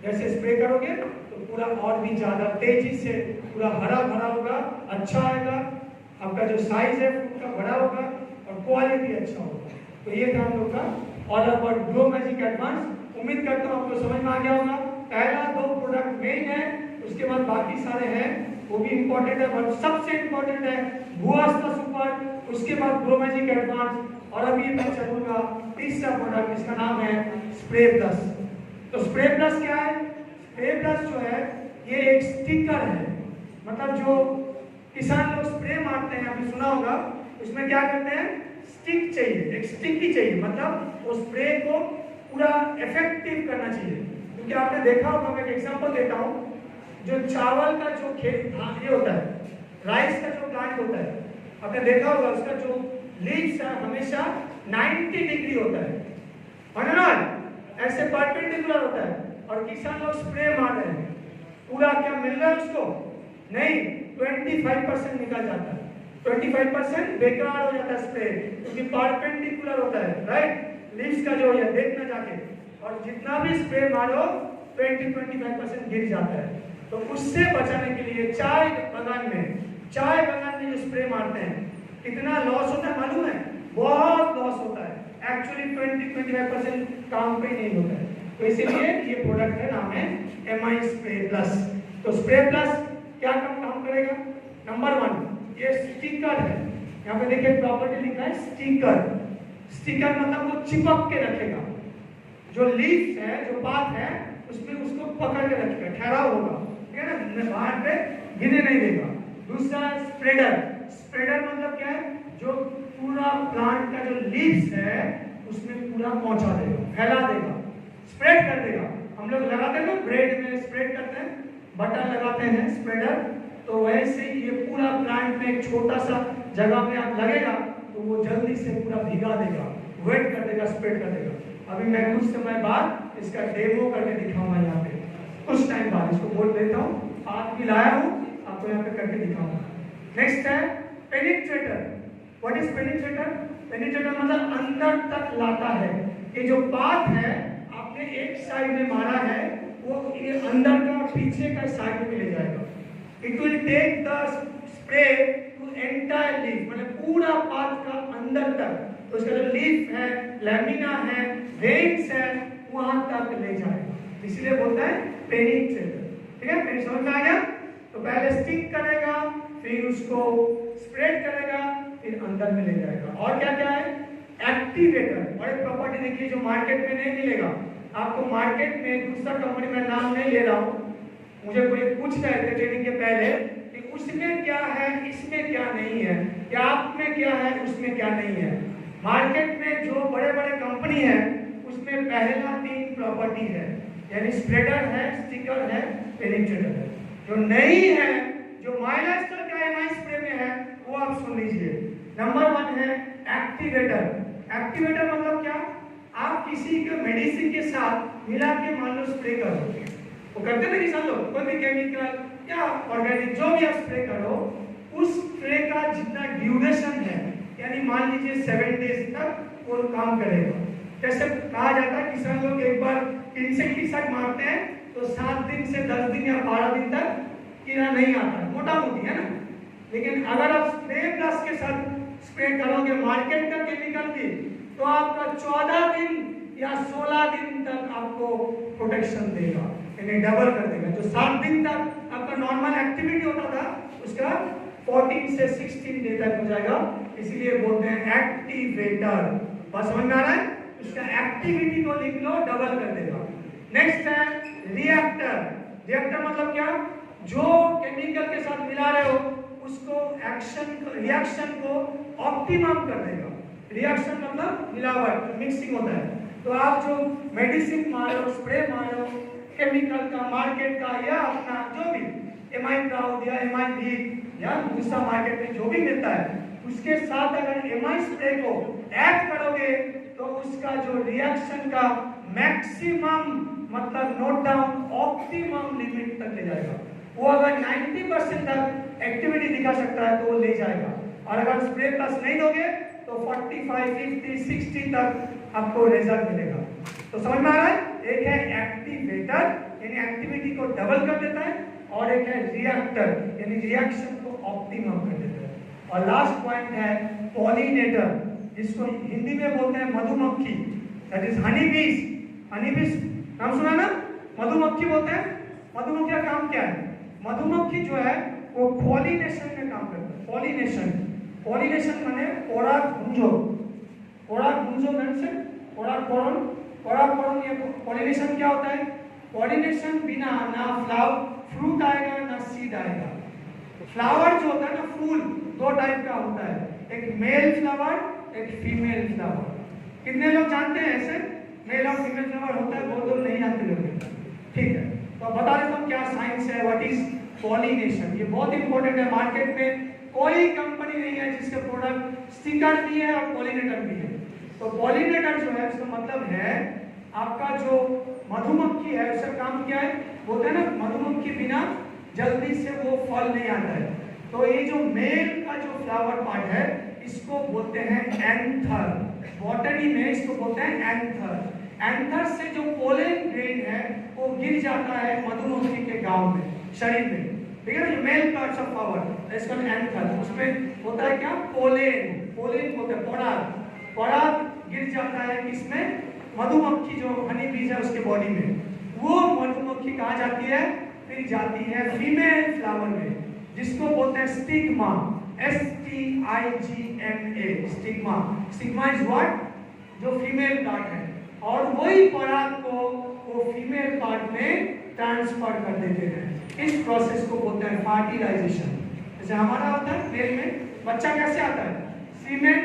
जैसे स्प्रे करोगे तो पूरा और भी ज्यादा तेजी से पूरा हरा भरा होगा, अच्छा आएगा, आपका जो साइज है फूल का बड़ा होगा और क्वालिटी अच्छा होगा। तो ये था हम लोग का all about grow magic advance. उम्मीद करता हूँ आपको समझ में आ गया होगा। पहला 2 प्रोडक्ट मेन है, उसके बाद बाकी सारे हैं वो भी इंपॉर्टेंट है, बट सबसे इंपॉर्टेंट है भूआस्था सुपर, उसके बाद ग्रो मैजिक एडवांस, और अभी मैं चलूंगा तीसरा प्रोडक्ट, इसका नाम है स्प्रे प्लस। तो स्प्रे प्लस क्या है? स्प्रे प्लस जो है ये एक स्टिकर है, मतलब जो किसान लोग स्प्रे मारते हैं, आपने सुना होगा, उसमें क्या करते हैं? स्टिक चाहिए, एक स्टिक ही चाहिए, मतलब वो स्प्रे को पूरा इफेक्टिव करना चाहिए। क्योंकि आपने देखा होगा, मैं एक एग्जांपल देता हूँ, जो चावल का जो खेत ये होता है, राइस का जो प्लांट होता है, आपने देखा होगा उसका जो लीव्स है हमेशा 90 डिग्री होता है, ऐसे परपेंडिकुलर होता है। और किसान लोग स्प्रे मार रहे हैं, पूरा क्या मिल रहा है उसको? नहीं, 25% निकल जाता है, 25% बेकार हो जाता है स्प्रे, क्योंकि परपेंडिकुलर होता है, राइट, लीव्स का जो है देखना जाके, और जितना भी स्प्रे मारो 20-25% गिर जाता है। तो उससे बचाने के लिए चाय बगान में जो स्प्रे मारते हैं कितना लॉस होता है मालूम है? बहुत लॉस होता है, एक्चुअली 20-25% काम पे नहीं होता है। तो इसीलिए ये प्रोडक्ट है, नाम है MI स्प्रे प्लस। तो स्प्रे प्लस क्या काम करेगा? नंबर 1 ये स्टिकर है, यहाँ पे देखिए प्रॉपर्टी लिखा है स्टिकर। स्टिकर मतलब वो चिपक के रखेगा, जो लीफ है, जो पात है, उसमें उसको पकड़ के रखेगा, ठहराव होगा, ठीक है ना, बाहर पे गिरने नहीं देगा। दूसरा स्प्रेडर। स्प्रेडर मतलब क्या है? जो पूरा प्लांट का जो लीव्स है उसमें पूरा पहुंचा देगा, फैला देगा, स्प्रेड कर देगा। हम लोग लगाते हैं ना ब्रेड में स्प्रेड करते हैं, बटन लगाते हैं स्प्रेडर, तो वैसे ये पूरा प्लांट में एक छोटा सा जगह में आप लगेगा तो वो जल्दी से पूरा भिगा देगा, वेट कर देगा, स्प्रेड कर देगा। अभी मैं कुछ समय बाद इसका डेमो करके दिखाऊंगा, यहाँ पे कुछ टाइम बाद इसको बोल देता हूँ, हाथ भी लाया हूँ, आपको यहाँ पे करके दिखाऊंगा। नेक्स्ट है penetrator. What is penetrator? Penetrator मतलब अंदर तक लाता है। ये जो पात है आपने एक साइड में मारा है, वो ये अंदर का पीछे का साइड में ले जाएगा। It will take the spray to entire leaf, मतलब पूरा पात का अंदर तक, तो उसका जो लीफ है, लैमिना है, वेन्स है, वहां तक ले जाएगा, इसलिए बोलता है पेनिट्रेटर। ठीक है, मेरी समझ में आ गया? तो पहले स्टिक करेगा, फिर उसको स्प्रेड करेगा, फिर अंदर में ले जाएगा। और क्या क्या है? एक्टिवेटर। और एक प्रॉपर्टी देखिए जो मार्केट में नहीं मिलेगा आपको। मार्केट में दूसरा कंपनी में नाम नहीं ले रहा हूँ, मुझे कोई पूछ रहे थे ट्रेनिंग के पहले कि उसमें क्या है, इसमें क्या नहीं है, या आप में क्या है, उसमें क्या नहीं है। मार्केट में जो बड़े बड़े कंपनी है उसमें पहला 3 प्रॉपर्टी है, यानी स्प्रेडर है, स्टिकर है, पेनिट्रेटर है। जो नहीं है, जो माइलास्टर का एमआई स्प्रे में है, वो आप सुन लीजिए। नंबर 1 है एक्टिवेटर। एक्टिवेटर मतलब क्या? आप किसी के मेडिसिन के साथ मिला के मान लो स्प्रे करो, वो करते हैं ना किसान लोग, कोई भी केमिकल या ऑर्गेनिक जो भी आप स्प्रे करो, उस स्प्रे का जितना ड्यूरेशन है, यानी मान लीजिए 7 डेज तक वो काम करेगा। जैसे कहा जाता है किसान लोग एक बार इंसेक्टिसाइड मारते हैं तो 7 दिन से 10 दिन या 12 दिन तक कीड़ा नहीं आता, मोटा मोटी है ना। लेकिन अगर आप स्प्रे प्लस के साथ स्प्रे करोगे मार्केट का केमिकल भी, तो आपका 14 दिन या 16 दिन तक आपको प्रोटेक्शन देगा, यानी डबल कर देगा। जो 7 दिन तक आपका नॉर्मल एक्टिविटी होता था उसका 14 से 16 डे तक हो जाएगा, इसीलिए बोलते हैं एक्टिवेटर। बस समझ में आ रहा है? उसका एक्टिविटी को लिख लो, डबल कर देगा। नेक्स्ट है रिएक्टर। रिएक्टर मतलब क्या? जो केमिकल के साथ मिला रहे हो उसको रिएक्शन को ऑप्टिमम कर देगा। रिएक्शन मतलब मिलावट, मिक्सिंग होता है। तो आप जो मेडिसिन मारो, स्प्रे मारो, केमिकल का, मार्केट का या अपना जो भी एमआई प्राउड या एमआई वीक या दूसरा मार्केट में जो भी मिलता है उसके साथ अगर एमआई स्प्रे को ऐड करोगे तो उसका जो रिएक्शन का मैक्सिमम मतलब नोट डाउन ऑप्टिमम लिमिट तक ले जाएगा। वो अगर 90% तक एक्टिविटी दिखा सकता है तो वो ले जाएगा, और अगर स्प्रे प्लस नहीं दोगे तो 45, 50, 60 तक आपको रिजल्ट मिलेगा। तो समझ में आ रहा है? एक है एक्टिवेटर यानी एक्टिविटी को डबल कर देता है, और एक है रिएक्टर यानी रिएक्शन को ऑप्टिमम कर देता है। और लास्ट पॉइंट है पॉलिनेटर, जिसको हिंदी में बोलते हैं मधुमक्खी, दैट इज हनी बीज। हनी बीज नाम सुना ना? मधुमक्खी बोलते हैं। मधुमक्खी का काम क्या है? मधुमक्खी जो है वो पॉलिनेशन में काम करता है। पॉलिनेशन, पॉलिनेशन माने परागपुंजो। परागपुंजो मींस परागकरण। परागकरण ये पॉलिनेशन क्या होता है? पॉलिनेशन बिना ना फ्रूट आएगा ना सीड आएगा। फ्लावर जो होता है ना, फूल दो टाइप का होता है, एक मेल फ्लावर, एक फीमेल फ्लावर। कितने लोग जानते हैं ऐसे मेल और फीमेल फ्लावर होता है? बहुत लोग नहीं जानते लोग। ठीक है, तो बता देता हूँ क्या साइंस है, व्हाट इज पॉलिनेशन। ये बहुत इंपॉर्टेंट है। मार्केट में कोई कंपनी नहीं है जिसके प्रोडक्ट स्टिकर भी है और पॉलिनेटर भी है। तो पॉलिनेटर जो है उसका मतलब है आपका जो मधुमक्खी है उसका काम क्या है? बोलते हैं ना मधुमक्खी बिना जल्दी से वो फल नहीं आता है। तो ये जो मेल का जो फ्लावर पार्ट है इसको बोलते हैं एंथर। बॉटनी में इसको बोलते हैं एंथर। एंथर से जो पोलन ग्रेन है वो गिर जाता है मधुमक्खी के गांव में, शरीर में। ठीक है ना? जो मेल पार्ट्स ऑफ फ्लावर इसका एंथर, उसमें होता है क्या? पोलन। पोलन बोलते हैं पराग। पराग गिर जाता है किसमें? मधुमक्खी जो हनी बीज है उसके बॉडी में। वो मधुमक्खी कहाँ जाती है? फिर जाती है फीमेल फ्लावर में, जिसको बोलते हैं stigma. STIGMA, stigma. Stigma is what? जो फीमेल पार्ट है, और वही पराग को वो फीमेल पार्ट में ट्रांसफर कर देते हैं। इस प्रोसेस को बोलते हैं फर्टिलाइजेशन। जैसे हमारा होता है मेल में बच्चा कैसे आता है? सीमेन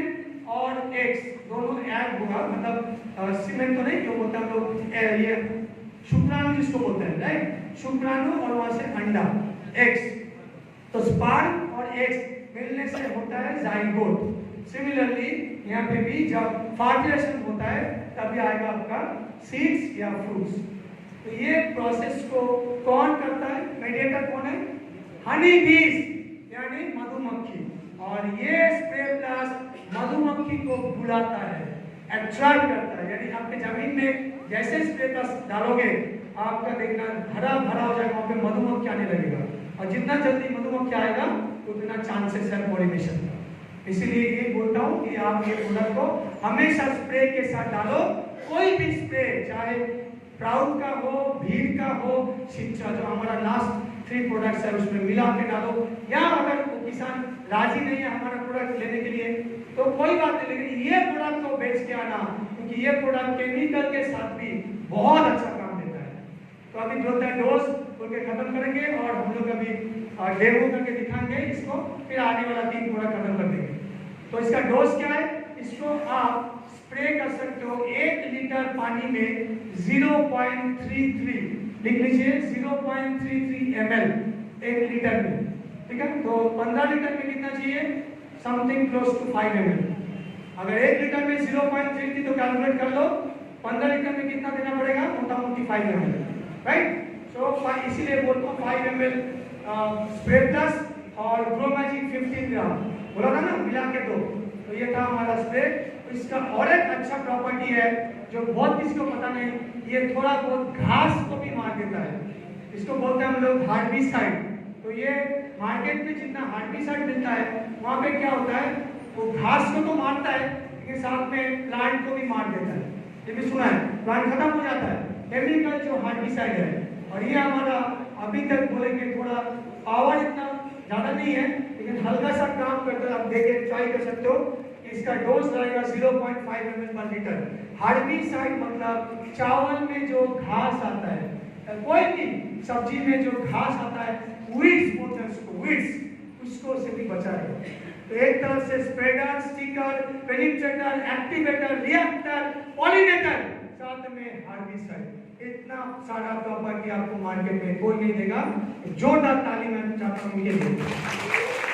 और एग्स दोनों ऐड होगा, मतलब सीमेन तो नहीं, जो बोलते हैं हम लोग ये शुक्राणु जिसको बोलते हैं, राइट? शुक्राणु और वहां से अंडा, एग्स। तो स्पर्म और एग्स मिलने से होता है जाइगोट। सिमिलरली यहाँ पे भी जब फर्टिलाइजेशन होता है तभी आएगा आपका सीड्स या फ्रूट्स। तो ये प्रोसेस को कौन करता है? मेडिएटर कौन है? हनी बीज यानी मधुमक्खी। और ये स्प्रे प्लस मधुमक्खी को बुलाता है, अट्रैक्ट करता है। यानी आपके जमीन में जैसे स्प्रे प्लस डालोगे आपका देखना हरा भरा हो जाएगा, वहाँ पे मधुमक्खी आने लगेगा, और जितना जल्दी मधुमक्खी आएगा उतना चांसेस है पॉलिनेशन का। इसीलिए ये बोलता हूँ कि आप ये प्रोडक्ट को हमेशा स्प्रे के साथ डालो। कोई भी स्प्रे, चाहे प्राउड का हो, भीड़ का हो, शिक्षा, जो हमारा लास्ट 3 प्रोडक्ट्स है उसमें मिला के डालो। या अगर किसान राजी नहीं है हमारा प्रोडक्ट लेने के लिए तो कोई बात नहीं, लेकिन ये प्रोडक्ट को बेच के आना, क्योंकि ये प्रोडक्ट केमिकल के साथ भी बहुत अच्छा काम देता है। तो अभी जो है डोज बोल के खत्म करेंगे और हम लोग अभी डेमो करके दिखाएंगे इसको, फिर आने वाला 3 प्रोडक्ट खत्म कर देंगे। तो इसका डोज क्या है? इसको आप स्प्रे कर सकते हो 1 लीटर पानी में 0.33, लिख लीजिए 0.33 ml 1 लीटर में। ठीक है, तो 15 लीटर में कितना चाहिए? Something close to 5 ml। अगर 1 लीटर में 0.33 तो कैलकुलेट कर लो 15 लीटर में कितना देना पड़ेगा? मोटा मोटी 5 ml, राइट? सो इसीलिए बोलता हूँ 5 ml स्प्रे प्लस और ग्रो मैजिक 15 ग्राम बोला था ना, मिला के दो। तो ये था हमारा स्प्रे। तो इसका और एक अच्छा प्रॉपर्टी है जो बहुत किसी को पता नहीं, ये थोड़ा बहुत घास को भी मार देता है। इसको बोलते हैं हम लोग हार्बिसाइड। तो ये मार्केट में जितना हार्बिसाइड मिलता है वहाँ पे क्या होता है, वो घास को तो मारता है लेकिन साथ में प्लांट को भी मार देता है, ये भी सुना है, प्लांट खत्म हो जाता है। केमिकल जो हार्बिसाइड है, और ये हमारा अभी तक बोलेंगे थोड़ा पावर इतना ज़्यादा नहीं है, लेकिन हल्का सा काम करता है। आप देखे ट्राई कर सकते हो, इसका डोज रहेगा 0.5 ml पर लीटर। हार्बिसाइड मतलब चावल में जो घास आता है, कोई भी सब्जी में जो घास आता है, वीड्स बोलते हैं उसको, वीड्स, उसको से भी बचाएगा। तो एक तरफ से spreader, sticker, penetrator, activator, reactor, pollinator, साथ में हार्बिसाइड, इतना सारा प्रॉपर्टी आपको मार्केट में कोई नहीं देगा। जोरदार ताली मैं चाहता हूँ ये देगा।